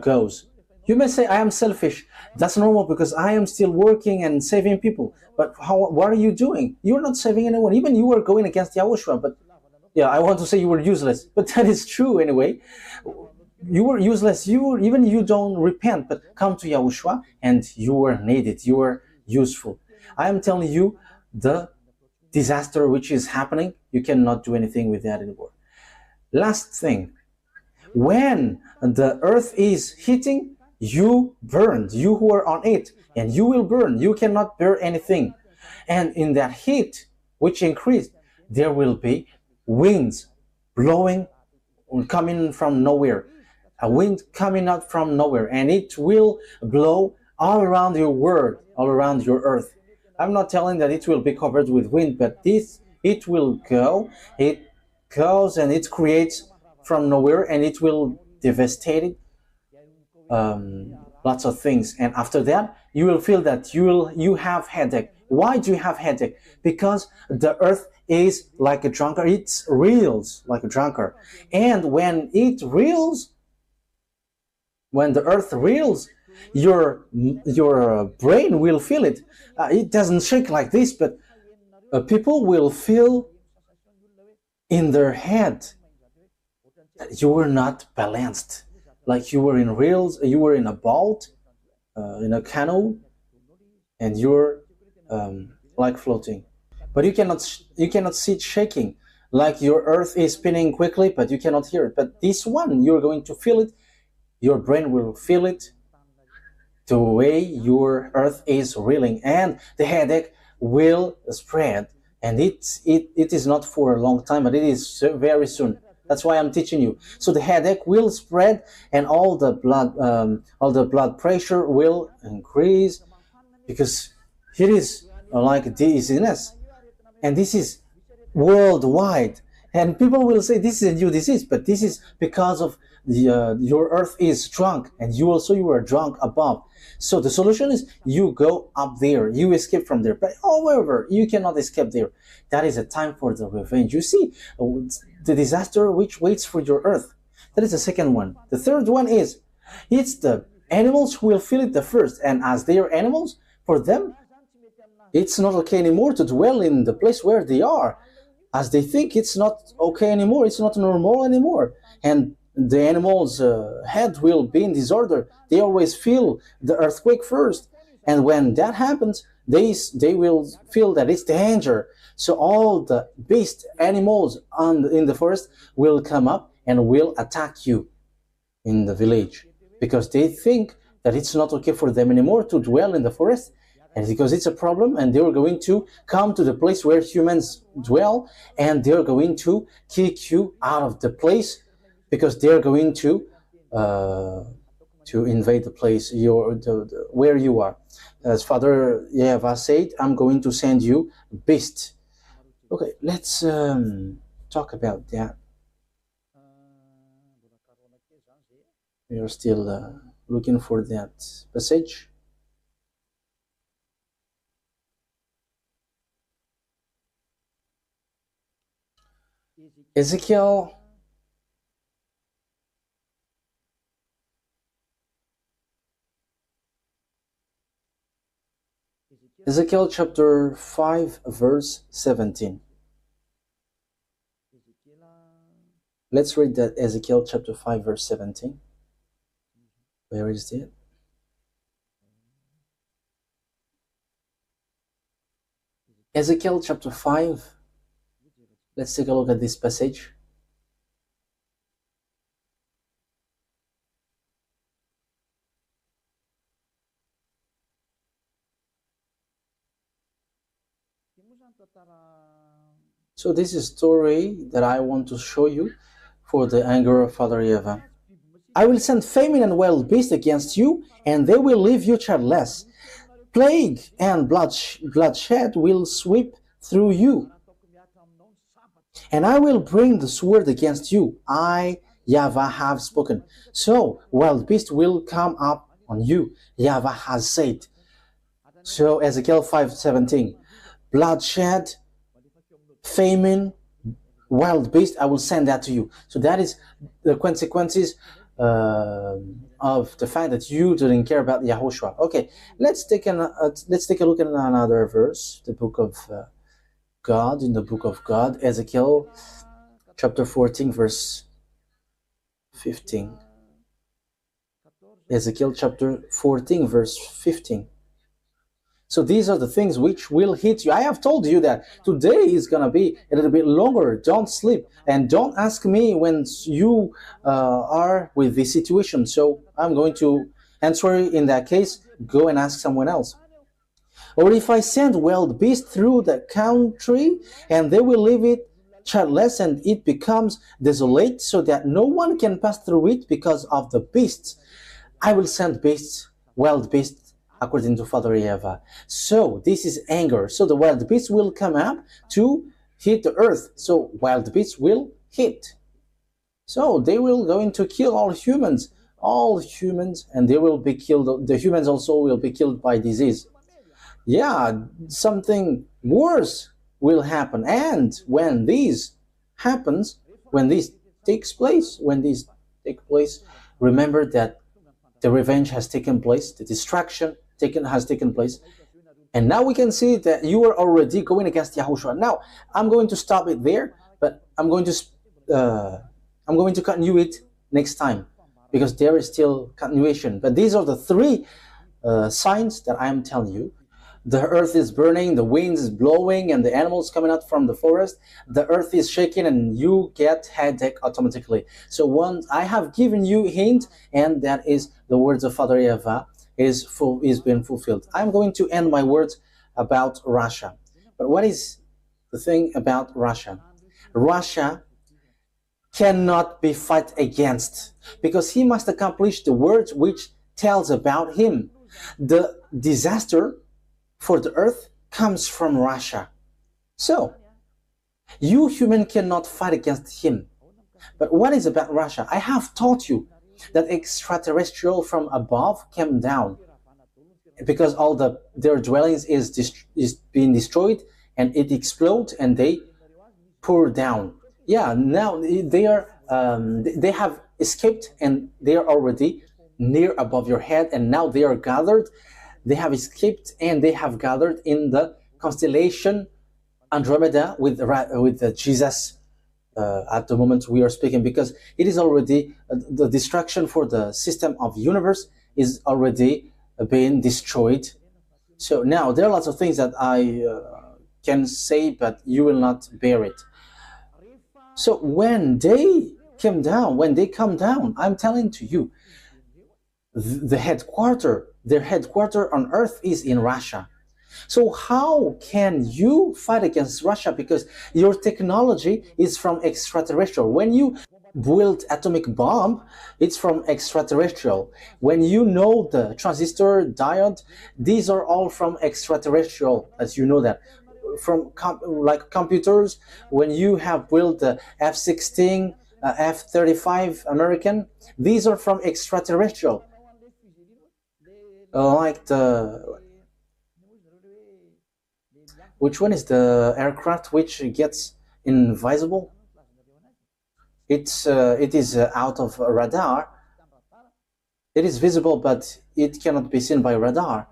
goes. You may say, I am selfish. That's normal, because I am still working and saving people. But what are you doing? You're not saving anyone. Even you were going against YAHOSHUAH. But yeah, I want to say you were useless. But that is true anyway. You were useless. Even you don't repent, but come to YAHOSHUAH and you were needed. You were useful. I am telling you, the disaster which is happening, you cannot do anything with that anymore. Last thing, when the earth is heating, you burned, you who are on it, and you will burn. You cannot bear anything. And in that heat which increased, there will be winds blowing, coming from nowhere, a wind coming out from nowhere, and it will blow all around your world, all around your earth. I'm not telling that it will be covered with wind, but it will go, it goes and it creates from nowhere, and it will devastate it. Lots of things, and after that you will feel that you have headache. Why do you have headache? Because the earth is like a drunkard. It reels like a drunkard, and when it reels, when the earth reels, your brain will feel it. It doesn't shake like this, but people will feel in their head that you were not balanced, like you were in reels, you were in a boat, in a canoe, and you're like floating. but you cannot see it shaking, like your earth is spinning quickly, but you cannot hear it. But this one, you're going to feel it. Your brain will feel it, the way your earth is reeling, and the headache will spread. And it is not for a long time, but it is very soon. That's why I'm teaching you. So the headache will spread, and all the blood pressure will increase, because it is like dizziness, and this is worldwide. And people will say this is a new disease, but this is because of your earth is drunk, and you are drunk above. So the solution is you go up there, you escape from there. But however, you cannot escape there. That is a time for the revenge. You see, the disaster which waits for your earth. That is the second one. The third one is, it's the animals who will feel it the first. And as they are animals, for them, it's not okay anymore to dwell in the place where they are, as they think it's not okay anymore, it's not normal anymore. And the animal's head will be in disorder. They always feel the earthquake first. And when that happens, they will feel that it's danger. So all the beast animals in the forest will come up and will attack you in the village, because they think that it's not okay for them anymore to dwell in the forest, and because it's a problem, and they're going to come to the place where humans dwell, and they're going to kick you out of the place, because they're going to invade the place where you are. As Father YAHVAH said, I'm going to send you beast. Okay, let's talk about that. We are still looking for that passage. Ezekiel chapter 5 verse 17. Let's read that. Ezekiel chapter 5 verse 17. Where is it? Ezekiel chapter 5. Let's take a look at this passage. So this is a story that I want to show you for the anger of Father YAHVAH. I will send famine and wild beasts against you, and they will leave you childless. Plague and bloodshed will sweep through you, and I will bring the sword against you. I, YAHVAH, have spoken. So wild beasts will come up on you, YAHVAH has said. So Ezekiel 5:17, bloodshed, famine, wild beast, I will send that to you. So that is the consequences of the fact that you didn't care about YAHOSHUAH. Okay, let's take a look at another verse, the book of God, in the book of God, Ezekiel chapter 14 verse 15. Ezekiel chapter 14 verse 15. So these are the things which will hit you. I have told you that today is going to be a little bit longer. Don't sleep, and don't ask me when you are with this situation. So I'm going to answer in that case. Go and ask someone else. Or if I send wild beasts through the country, and they will leave it childless, and it becomes desolate, so that no one can pass through it because of the beasts. I will send beasts, wild beasts, according to Father YAHVAH. So this is anger. So the wild beasts will come up to hit the earth. So wild beasts will hit. So they will going to kill all humans, and they will be killed. The humans also will be killed by disease. Yeah, something worse will happen. And when this happens, when this takes place, remember that the revenge has taken place, the destruction has taken place, and now we can see that you are already going against YAHOSHUAH. Now I'm going to stop it there, but I'm going to continue it next time, because there is still continuation. But these are the three signs that I am telling you. the earth is burning, the wind is blowing, and the animals coming out from the forest, the earth is shaking, and you get headache automatically. So once I have given you a hint, and that is the words of Father YAHVAH is being fulfilled. I'm going to end my words about Russia. But what is the thing about Russia? Russia cannot be fought against, because he must accomplish the words which tells about him. The disaster for the earth comes from Russia. So, you human cannot fight against him. But what is about Russia? I have taught you that extraterrestrial from above came down, because all their dwellings is being destroyed, and it explodes, and they pour down. Yeah, now they have escaped, and they are already near above your head, and now they are gathered. They have escaped, and they have gathered in the constellation Andromeda with Jesus at the moment we are speaking, because it is already the destruction for the system of universe is already being destroyed. So now there are lots of things that I can say, but you will not bear it. So when they come down, I'm telling to you, their headquarters on Earth is in Russia. So how can you fight against Russia? Because your technology is from extraterrestrial. When you build atomic bomb, it's from extraterrestrial. When you know the transistor, diode, these are all from extraterrestrial, as you know that. From like computers, when you have built the F-16, F-35 American, these are from extraterrestrial. Like which one is the aircraft which gets invisible? It is out of radar. It is visible, but it cannot be seen by radar.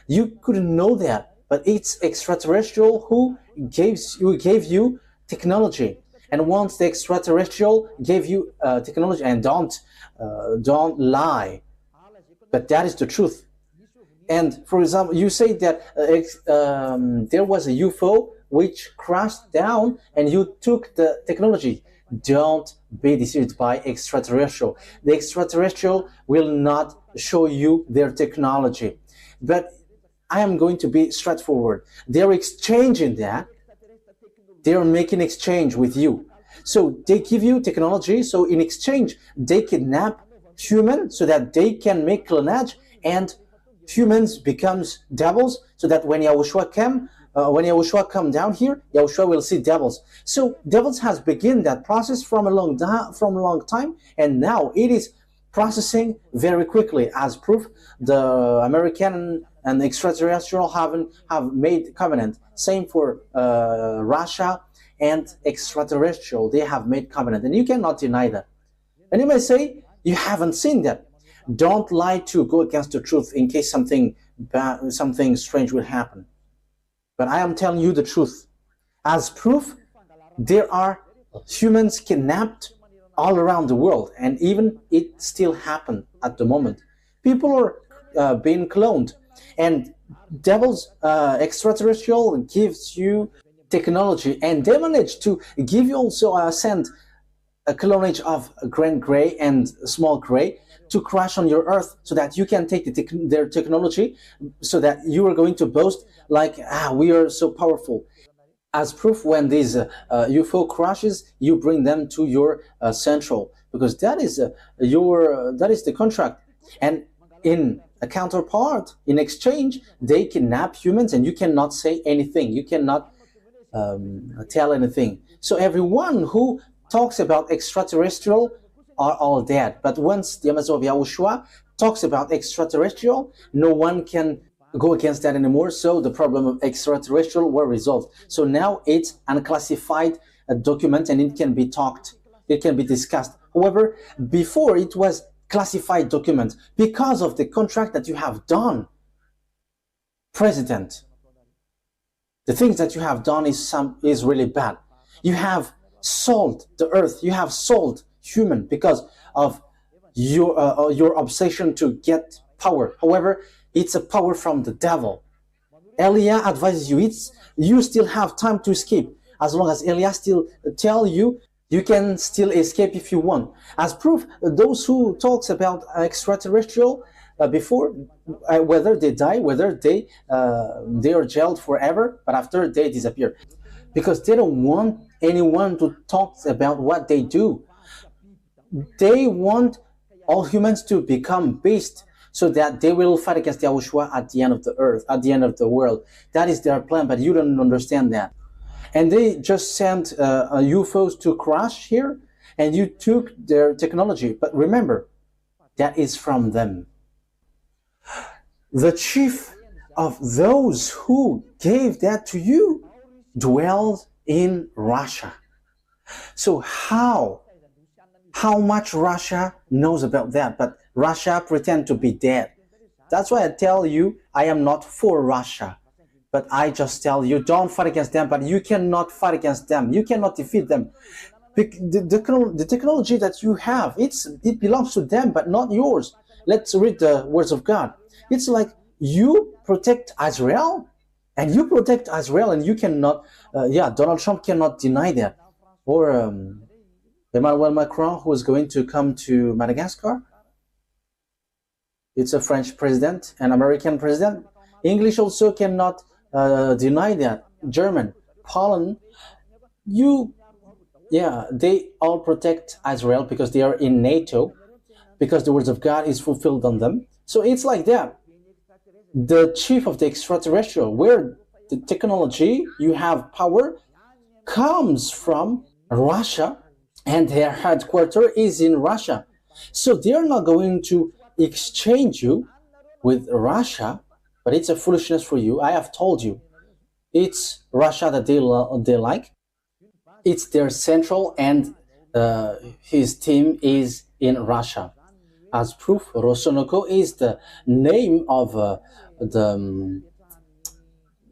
You couldn't know that, but it's extraterrestrial who gave you technology. And once the extraterrestrial gave you technology, and don't lie, but that is the truth. And for example, you say that there was a UFO which crashed down, and you took the technology. Don't be deceived by extraterrestrial. The extraterrestrial will not show you their technology. But I am going to be straightforward. They're exchanging that. They're making exchange with you. So they give you technology. So in exchange, they kidnap humans so that they can make clonage, and humans becomes devils, so that when Yahushua come down here, Yahushua will see devils. So devils has begun that process from a long time, and now it is processing very quickly. As proof, the American and extraterrestrial have made covenant. Same for Russia and extraterrestrial. They have made covenant, and you cannot deny that. And you may say you haven't seen that. Don't lie to go against the truth in case something bad, something strange will happen. But I am telling you the truth. As proof, there are humans kidnapped all around the world, and even it still happens at the moment. People are being cloned, and devils, extraterrestrial gives you technology, and they manage to give you also send a clonage of grand gray and small gray to crash on your Earth, so that you can take their technology, so that you are going to boast like, we are so powerful. As proof, when these UFO crashes, you bring them to your central, because that is the contract. And in a counterpart, in exchange, they kidnap humans, and you cannot say anything. You cannot tell anything. So everyone who talks about extraterrestrial are all dead. But once the Amazon of Yahushua talks about extraterrestrial, no one can go against that anymore. So the problem of extraterrestrial were resolved. So now it's unclassified document, and it can be talked, it can be discussed. However, before it was classified document, because of the contract that you have done, President. The things that you have done is really bad. You have sold the earth. You have sold human because of your obsession to get power. However, it's a power from the devil. Elia advises you, you still have time to escape. As long as Elia still tell you, you can still escape if you want. As proof, those who talks about extraterrestrial before, whether they die, whether they are jailed forever, but after they disappear, because they don't want anyone to talk about what they do. They want all humans to become beasts, so that they will fight against YAHOSHUAH at the end of the earth, at the end of the world. That is their plan, but you don't understand that. And they just sent UFOs to crash here, and you took their technology. But remember, that is from them. The chief of those who gave that to you dwells in Russia. So how much Russia knows about that? But Russia pretends to be dead. That's why I tell you, I am not for Russia. But I just tell you, don't fight against them, but you cannot fight against them. You cannot defeat them. The technology that you have, it belongs to them, but not yours. Let's read the words of God. It's like you protect Israel, and you protect Israel, and you cannot, Donald Trump cannot deny that. Or Emmanuel Macron, who is going to come to Madagascar. It's a French president, an American president. English also cannot deny that. German, Poland, they all protect Israel because they are in NATO, because the words of God is fulfilled on them. So it's like that. The chief of the extraterrestrial, where the technology, you have power, comes from Russia, and their headquarters is in Russia. So they are not going to exchange you with Russia, but it's a foolishness for you. I have told you, it's Russia that they like. It's their central, and his team is in Russia. As proof, Rosonoko is the name of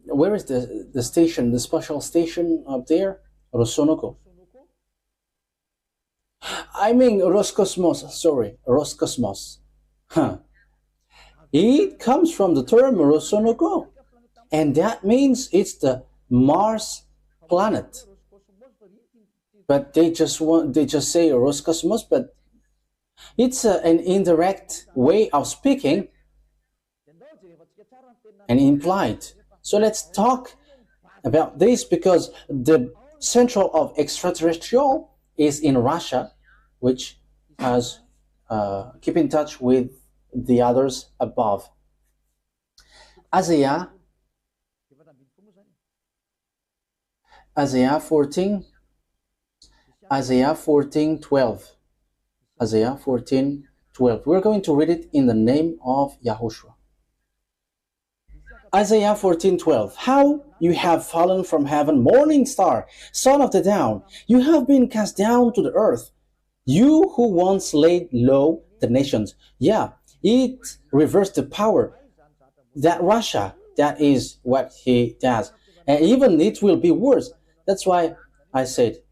where is the station, the special station up there? Rosonoko. I mean Roscosmos, sorry, Roscosmos. It comes from the term Rosonoko, and that means it's the Mars planet. But they just say Roscosmos, but it's an indirect way of speaking and implied. So let's talk about this, because the central of extraterrestrial is in Russia, which has keep in touch with the others above. Isaiah 14, Isaiah 14:12. Isaiah 14:12. We're going to read it in the name of YAHOSHUAH. Isaiah 14:12. How you have fallen from heaven, morning star, son of the dawn. You have been cast down to the earth. You who once laid low the nations. Yeah, it reversed the power. That Russia, that is what he does. And even it will be worse. That's why I said,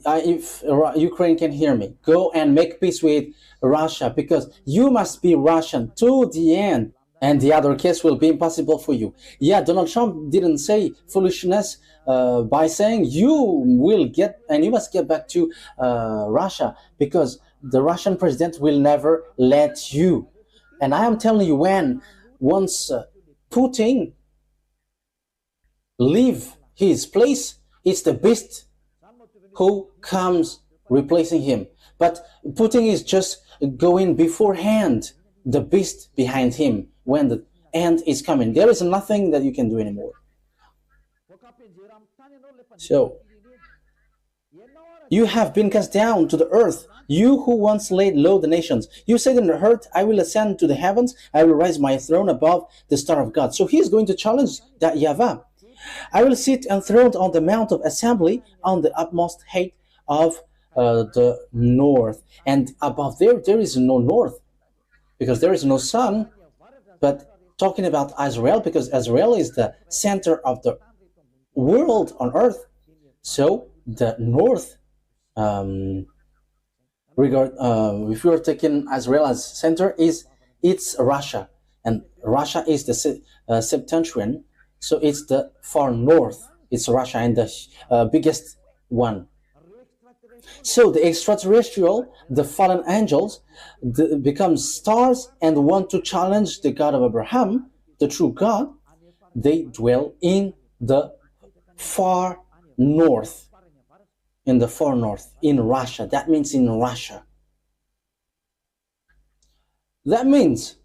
if Ukraine can hear me, go and make peace with Russia, because you must be Russian to the end, and the other case will be impossible for you. Yeah, Donald Trump didn't say foolishness by saying you will get, and you must get back to Russia, because the Russian president will never let you. And I am telling you, once Putin leave his place, it's the beast who comes replacing him. But Putin is just going beforehand, the beast behind him, when the end is coming. There is nothing that you can do anymore. So, you have been cast down to the earth, you who once laid low the nations. You said in the earth, I will ascend to the heavens, I will raise my throne above the star of God. So he is going to challenge that YAHVAH. I will sit enthroned on the mount of assembly, on the utmost height of the north. And above there is no north, because there is no sun. But talking about Israel, because Israel is the center of the world on earth. So the north, if you are taking Israel as center, it's Russia. and Russia is the septentrion, so it's the far north. It's Russia and the biggest one. So the extraterrestrial, the fallen angels, become stars and want to challenge the God of Abraham, the true God. They dwell in the far north, in Russia. That means in Russia. That means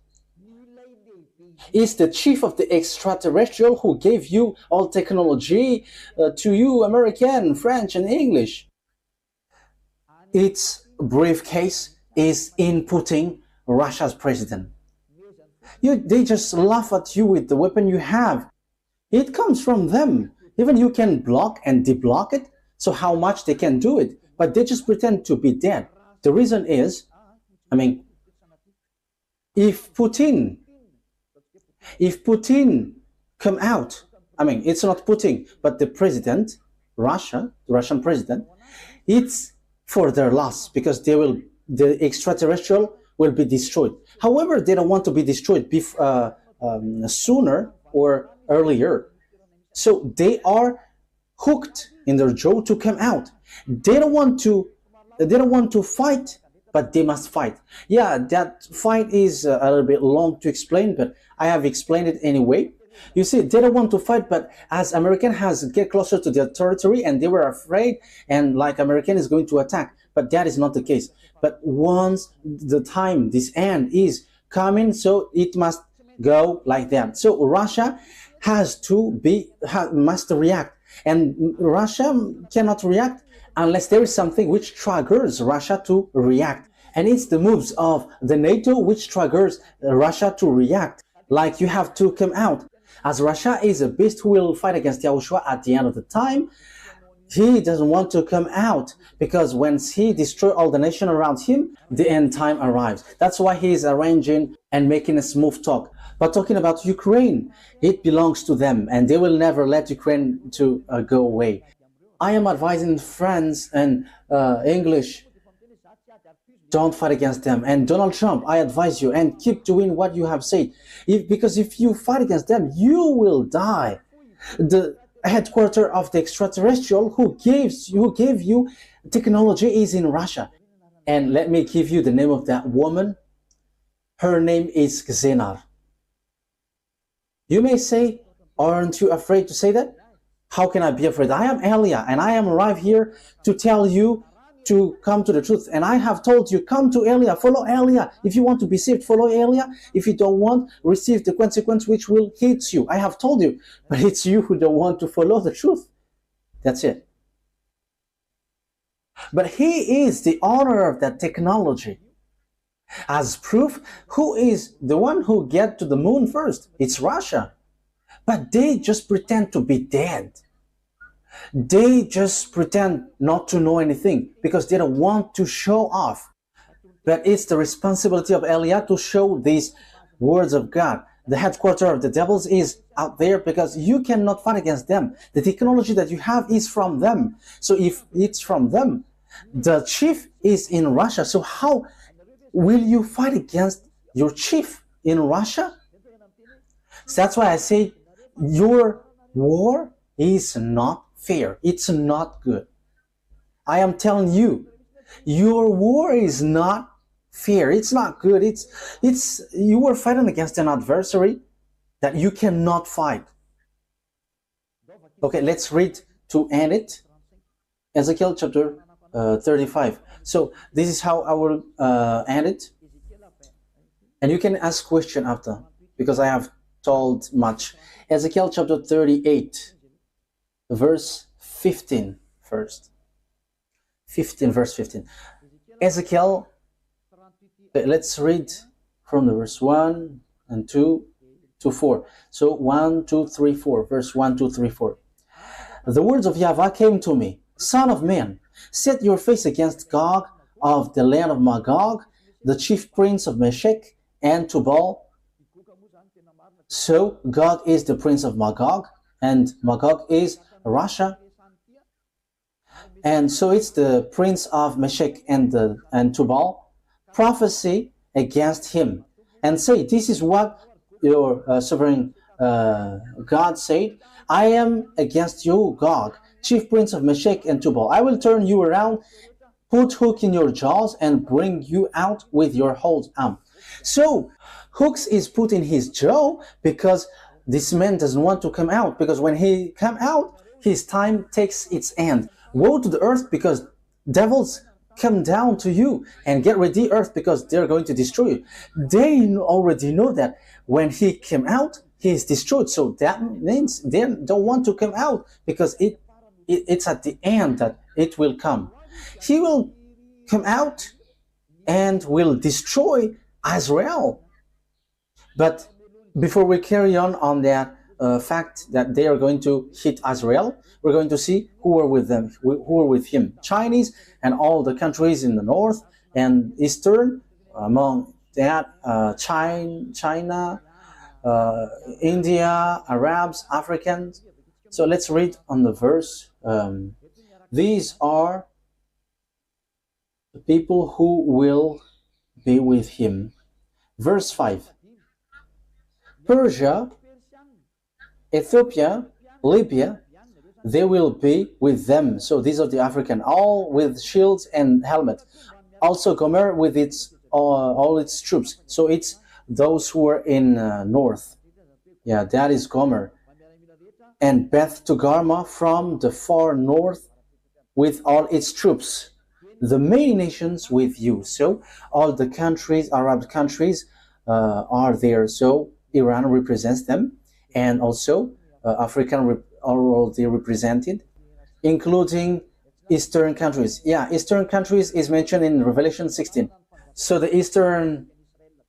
it's the chief of the extraterrestrial who gave you all technology to you, American, French, and English. Its briefcase is inputting Russia's president. They just laugh at you with the weapon you have. It comes from them. Even you can block and deblock it, so how much they can do it, but they just pretend to be dead. The reason is, if Putin come out, it's not Putin, but the president, the Russian president, it's for their loss, because the extraterrestrial will be destroyed. However, they don't want to be destroyed sooner or earlier. So they are hooked in their jaw to come out. They don't want to fight, but they must fight. Yeah, that fight is a little bit long to explain, but I have explained it anyway. You see, they don't want to fight, but as American has get closer to their territory, and they were afraid, and like American is going to attack, but that is not the case. But once the time, this end is coming, so it must go like that. So Russia must react, and Russia cannot react unless there is something which triggers Russia to react. And it's the moves of the NATO which triggers Russia to react. Like, you have to come out. As Russia is a beast who will fight against YAHOSHUAH at the end of the time, he doesn't want to come out, because once he destroys all the nation around him, the end time arrives. That's why he is arranging and making a smooth talk. But talking about Ukraine, it belongs to them, and they will never let Ukraine to go away. I am advising France and English, don't fight against them. And Donald Trump, I advise you, and keep doing what you have said. Because if you fight against them, you will die. The headquarters of the extraterrestrial who gave you technology is in Russia. And let me give you the name of that woman. Her name is Xenar. You may say, aren't you afraid to say that? How can I be afraid? I am Elia, and I am arrived here to tell you to come to the truth. And I have told you, come to Elia, follow Elia. If you want to be saved, follow Elia. If you don't want, receive the consequence which will hit you. I have told you, but it's you who don't want to follow the truth. That's it. But he is the owner of that technology. As proof, who is the one who get to the moon first? It's Russia. But they just pretend to be dead. They just pretend not to know anything because they don't want to show off. But it's the responsibility of Elia to show these words of God. The headquarters of the devils is out there because you cannot fight against them. The technology that you have is from them. So if it's from them, the chief is in Russia. So how will you fight against your chief in Russia? So that's why I say your war is not fair. It's not good. I am telling you, your war is not fair. It's not good. It's you are fighting against an adversary that you cannot fight. Okay, let's read to end it. Ezekiel chapter 35. So this is how I will end it. And you can ask question after, because I have told much. Ezekiel chapter 38, verse 15 first. 15, verse 15. Ezekiel, let's read from the verse 1 and 2 to 4. So 1, 2, 3, 4. Verse 1, 2, 3, 4. The words of YAHVAH came to me. Son of man, set your face against Gog of the land of Magog, the chief prince of Meshech and Tubal. So Gog is the prince of Magog, and Magog is Russia. And so it's the prince of Meshech and Tubal. Prophecy against him and say, this is what your sovereign God said, I am against you, Gog, chief prince of Meshech and Tubal. I will turn you around, put hook in your jaws, and bring you out with your whole arm. So hooks is put in his jaw because this man doesn't want to come out, because when he come out, his time takes its end. Woe to the earth, because devils come down to you, and get ready, earth, because they're going to destroy you. They already know that when he came out, he is destroyed. So that means they don't want to come out, because it's at the end that it will come. He will come out and will destroy Israel. But before we carry on that fact that they are going to hit Israel, we're going to see who are with them, who are with him. Chinese and all the countries in the north and eastern, among that China, India, Arabs, Africans. So let's read on the verse. These are the people who will be with him. Verse 5. Persia, Ethiopia, Libya, they will be with them. So these are the African, all with shields and helmets. Also Gomer with its all its troops. So it's those who are in north. Yeah, that is Gomer. And Beth Togarmah from the far north with all its troops. The many nations with you. So all the countries, Arab countries, are there. So Iran represents them, and also African are already represented, including Eastern countries. Yeah, Eastern countries is mentioned in Revelation 16. So the Eastern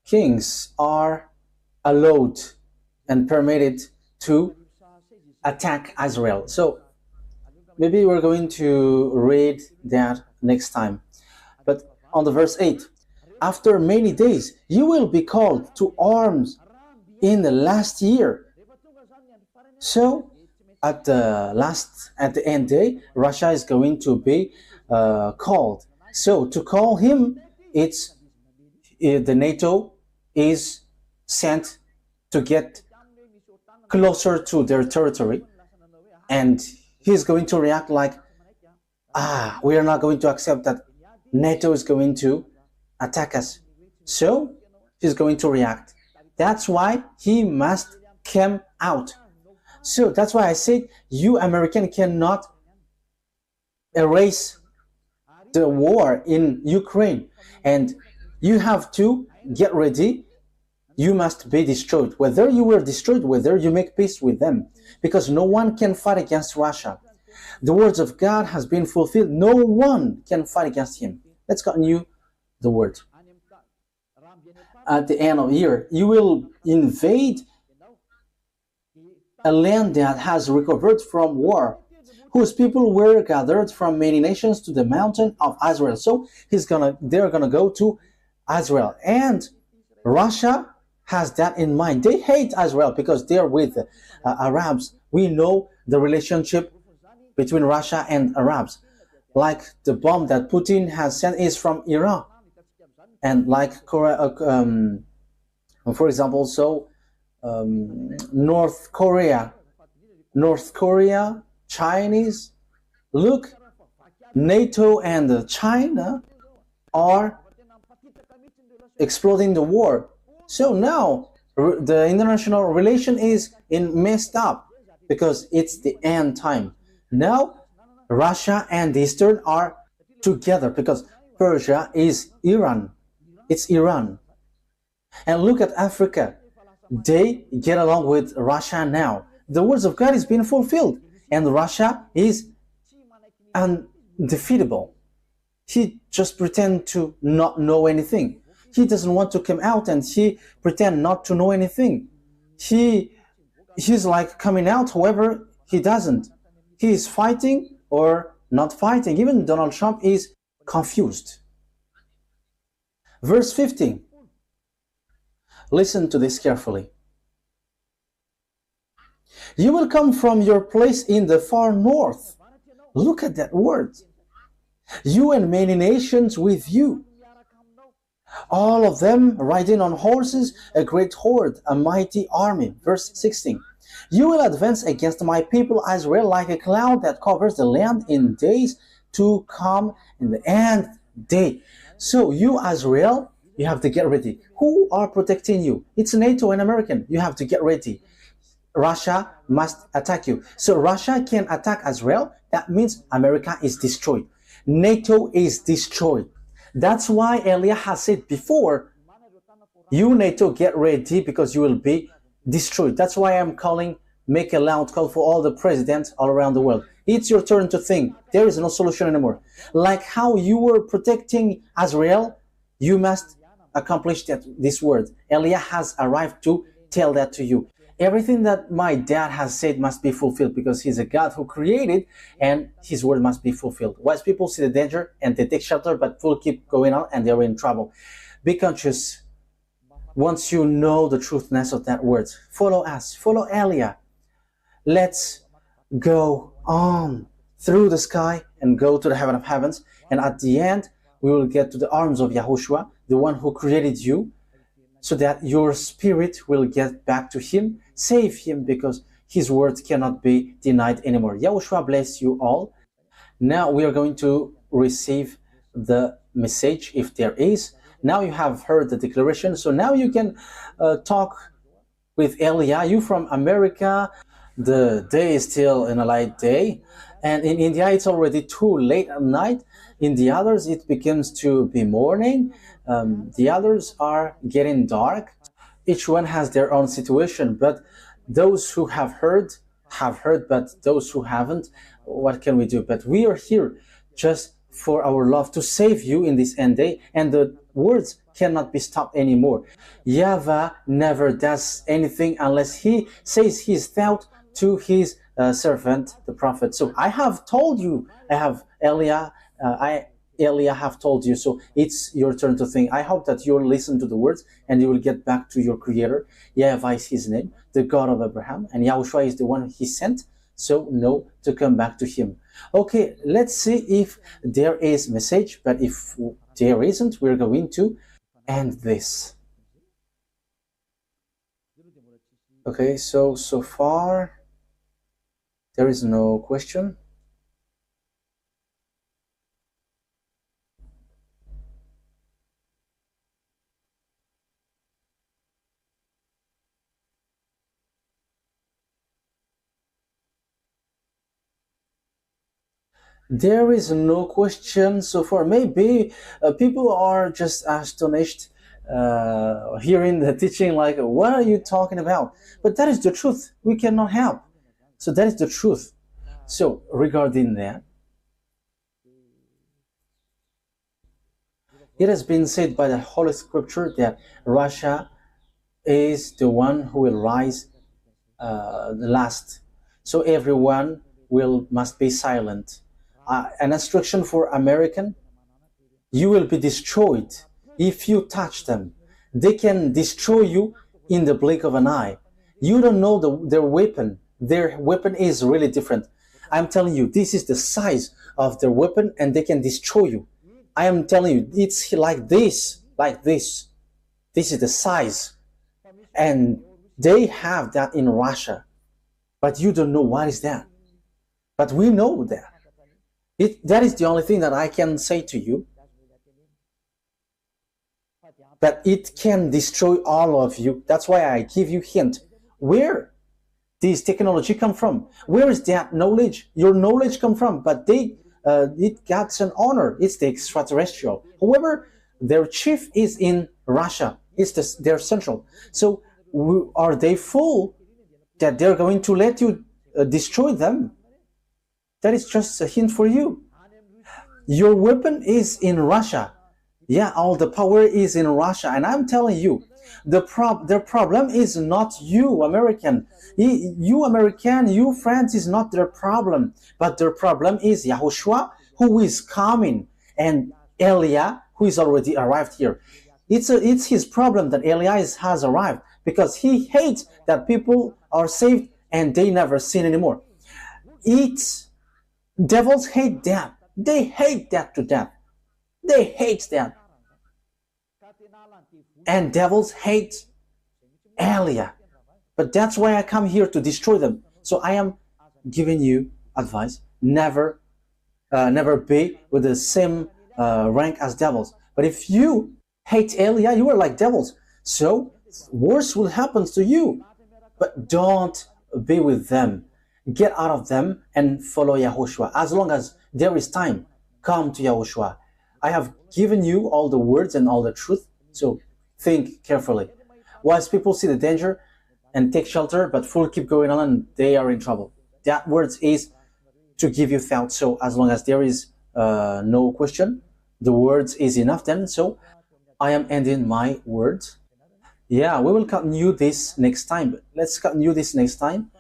kings are allowed and permitted to attack Israel. So maybe we're going to read that next time. But on the verse 8, after many days you will be called to arms in the last year. So at the end day, Russia is going to be called. So to call him, it's the NATO is sent to get closer to their territory, and he's going to react like, we are not going to accept that NATO is going to attack us. So he's going to react. That's why he must come out. So that's why I said you American cannot erase the war in Ukraine, and you have to get ready. You must be destroyed. Whether you were destroyed, whether you make peace with them, because no one can fight against Russia. The words of God has been fulfilled. No one can fight against him. Let's continue the word. At the end of the year, you will invade a land that has recovered from war, whose people were gathered from many nations to the mountain of Israel. So they're gonna go to Israel, and Russia has that in mind. They hate Israel because they're with Arabs. We know the relationship between Russia and Arabs. Like the bomb that Putin has sent is from Iran, and like Korea, for example, so North Korea, Chinese. Look, NATO and China are exploding the war. So now the international relation is messed up because it's the end time. Now Russia and the Eastern are together because Persia is Iran. It's Iran. And look at Africa. They get along with Russia now. The words of God is being fulfilled, and Russia is undefeatable. He just pretend to not know anything. He doesn't want to come out, and he pretend not to know anything. He's like coming out, however, he doesn't. He is fighting or not fighting. Even Donald Trump is confused. Verse 15. Listen to this carefully. You will come from your place in the far north. Look at that word. You and many nations with you. all of them riding on horses, a great horde, a mighty army. Verse 16. You will advance against my people Israel like a cloud that covers the land in days to come in the end day. So you, Israel, you have to get ready. Who are protecting you? It's NATO and American. You have to get ready. Russia must attack you. So Russia can attack Israel. That means America is destroyed. NATO is destroyed. That's why Elia has said before, you NATO get ready because you will be destroyed. That's why I'm calling, make a loud call for all the presidents all around the world. It's your turn to think. There is no solution anymore. Like how you were protecting Israel, you must accomplish this word. Elia has arrived to tell that to you. Everything that my dad has said must be fulfilled because he's a God who created and his word must be fulfilled. Wise people see the danger and they take shelter, but fools keep going on and they're in trouble. Be conscious once you know the truthness of that word. Follow us, follow Elia. Let's go on through the sky and go to the heaven of heavens. And at the end, we will get to the arms of YAHOSHUAH, the one who created you, so that your spirit will get back to him. Save him because his word cannot be denied anymore. YAHOSHUAH bless you all. Now we are going to receive the message if there is. Now you have heard the declaration, so now you can talk with Elia. You from America, the day is still in a light day, and in India it's already too late at night. In the others it begins to be morning. The others are getting dark. Each one has their own situation, but those who have heard, but those who haven't, what can we do? But we are here just for our love to save you in this end day, and the words cannot be stopped anymore. YAHVAH never does anything unless he says his thought to his servant, the prophet. So I have told you, I have Elia, Elia have told you, so it's your turn to think. I hope that you'll listen to the words and you will get back to your creator. YAHVAH is his name, the God of Abraham, and YAHOSHUAH is the one he sent, so know to come back to him. Okay, let's see if there is message, but if there isn't, we're going to end this. Okay, so far there is no question. There is no question so far. Maybe people are just astonished hearing the teaching, like, what are you talking about? But that is the truth. We cannot help. So that is the truth. So regarding that, it has been said by the Holy Scripture that Russia is the one who will rise last. So everyone must be silent. An instruction for American: you will be destroyed if you touch them. They can destroy you in the blink of an eye. You don't know their weapon. Their weapon is really different. I'm telling you, this is the size of their weapon and they can destroy you. I am telling you, it's like this, like this. This is the size. And they have that in Russia. But you don't know what is that. But we know that. That is the only thing that I can say to you. But it can destroy all of you. That's why I give you hint. Where this technology come from? Where is that knowledge? Your knowledge come from? But it got an honor. It's the extraterrestrial. However, their chief is in Russia. It's their central. So are they fool that they're going to let you destroy them? That is just a hint for you. Your weapon is in Russia. Yeah, all the power is in Russia. And I'm telling you, their problem is not you, American. You, American, you, France, is not their problem. But their problem is YAHOSHUAH, who is coming, and Elia, who is already arrived here. It's his problem that Elia has arrived, because he hates that people are saved and they never sin anymore. Devils hate that. They hate that to death. They hate that. and devils hate Elia. But that's why I come here to destroy them. So I am giving you advice. Never be with the same rank as devils. But if you hate Elia, you are like devils. So worse will happen to you. But don't be with them. Get out of them and follow YAHOSHUAH. As long as there is time, come to YAHOSHUAH. I have given you all the words and all the truth. So think carefully. Whilst people see the danger and take shelter, but full keep going on and they are in trouble. That words is to give you thought. So as long as there is no question, the words is enough then. So I am ending my words. Yeah, we will continue this next time. Let's continue this next time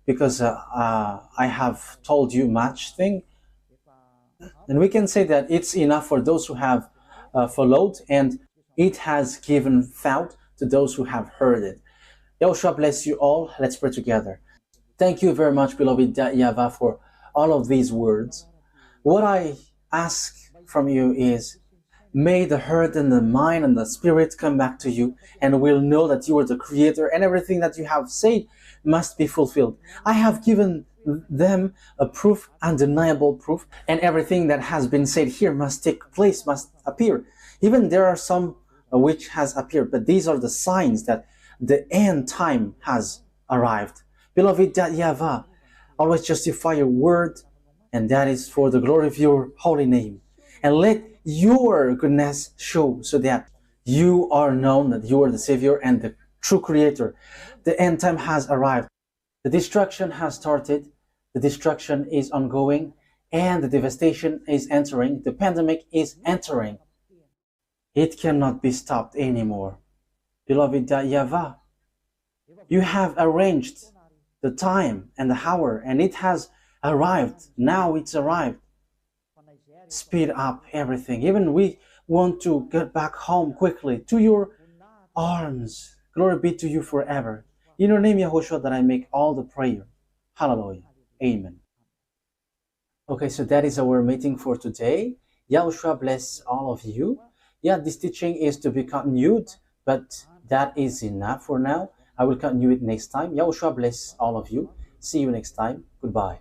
because I have told you much thing. And we can say that it's enough for those who have followed, and it has given thought to those who have heard it. YAHOSHUAH bless you all. Let's pray together. Thank you very much, beloved YAHVAH, for all of these words. What I ask from you is, may the heart and the mind and the spirit come back to you, and we'll know that you are the creator and everything that you have said must be fulfilled. I have given them a proof, undeniable proof, and everything that has been said here must take place, must appear. Even there are some which has appeared, but these are the signs that the end time has arrived. Beloved YAHVAH, always justify your word, and that is for the glory of your holy name. And let your goodness show so that you are known, that you are the Savior and the true Creator. The end time has arrived. The destruction has started. The destruction is ongoing. And the devastation is entering. The pandemic is entering. It cannot be stopped anymore. Beloved YAHVAH, you have arranged the time and the hour, and it has arrived. Now it's arrived. Speed up everything. Even we want to get back home quickly to your arms. Glory be to you forever. In your name, YAHOSHUAH, that I make all the prayer. Hallelujah. Amen. Okay, so that is our meeting for today. YAHOSHUAH bless all of you. Yeah, this teaching is to be continued, but that is enough for now. I will continue it next time. YAHOSHUAH bless all of you. See you next time. Goodbye.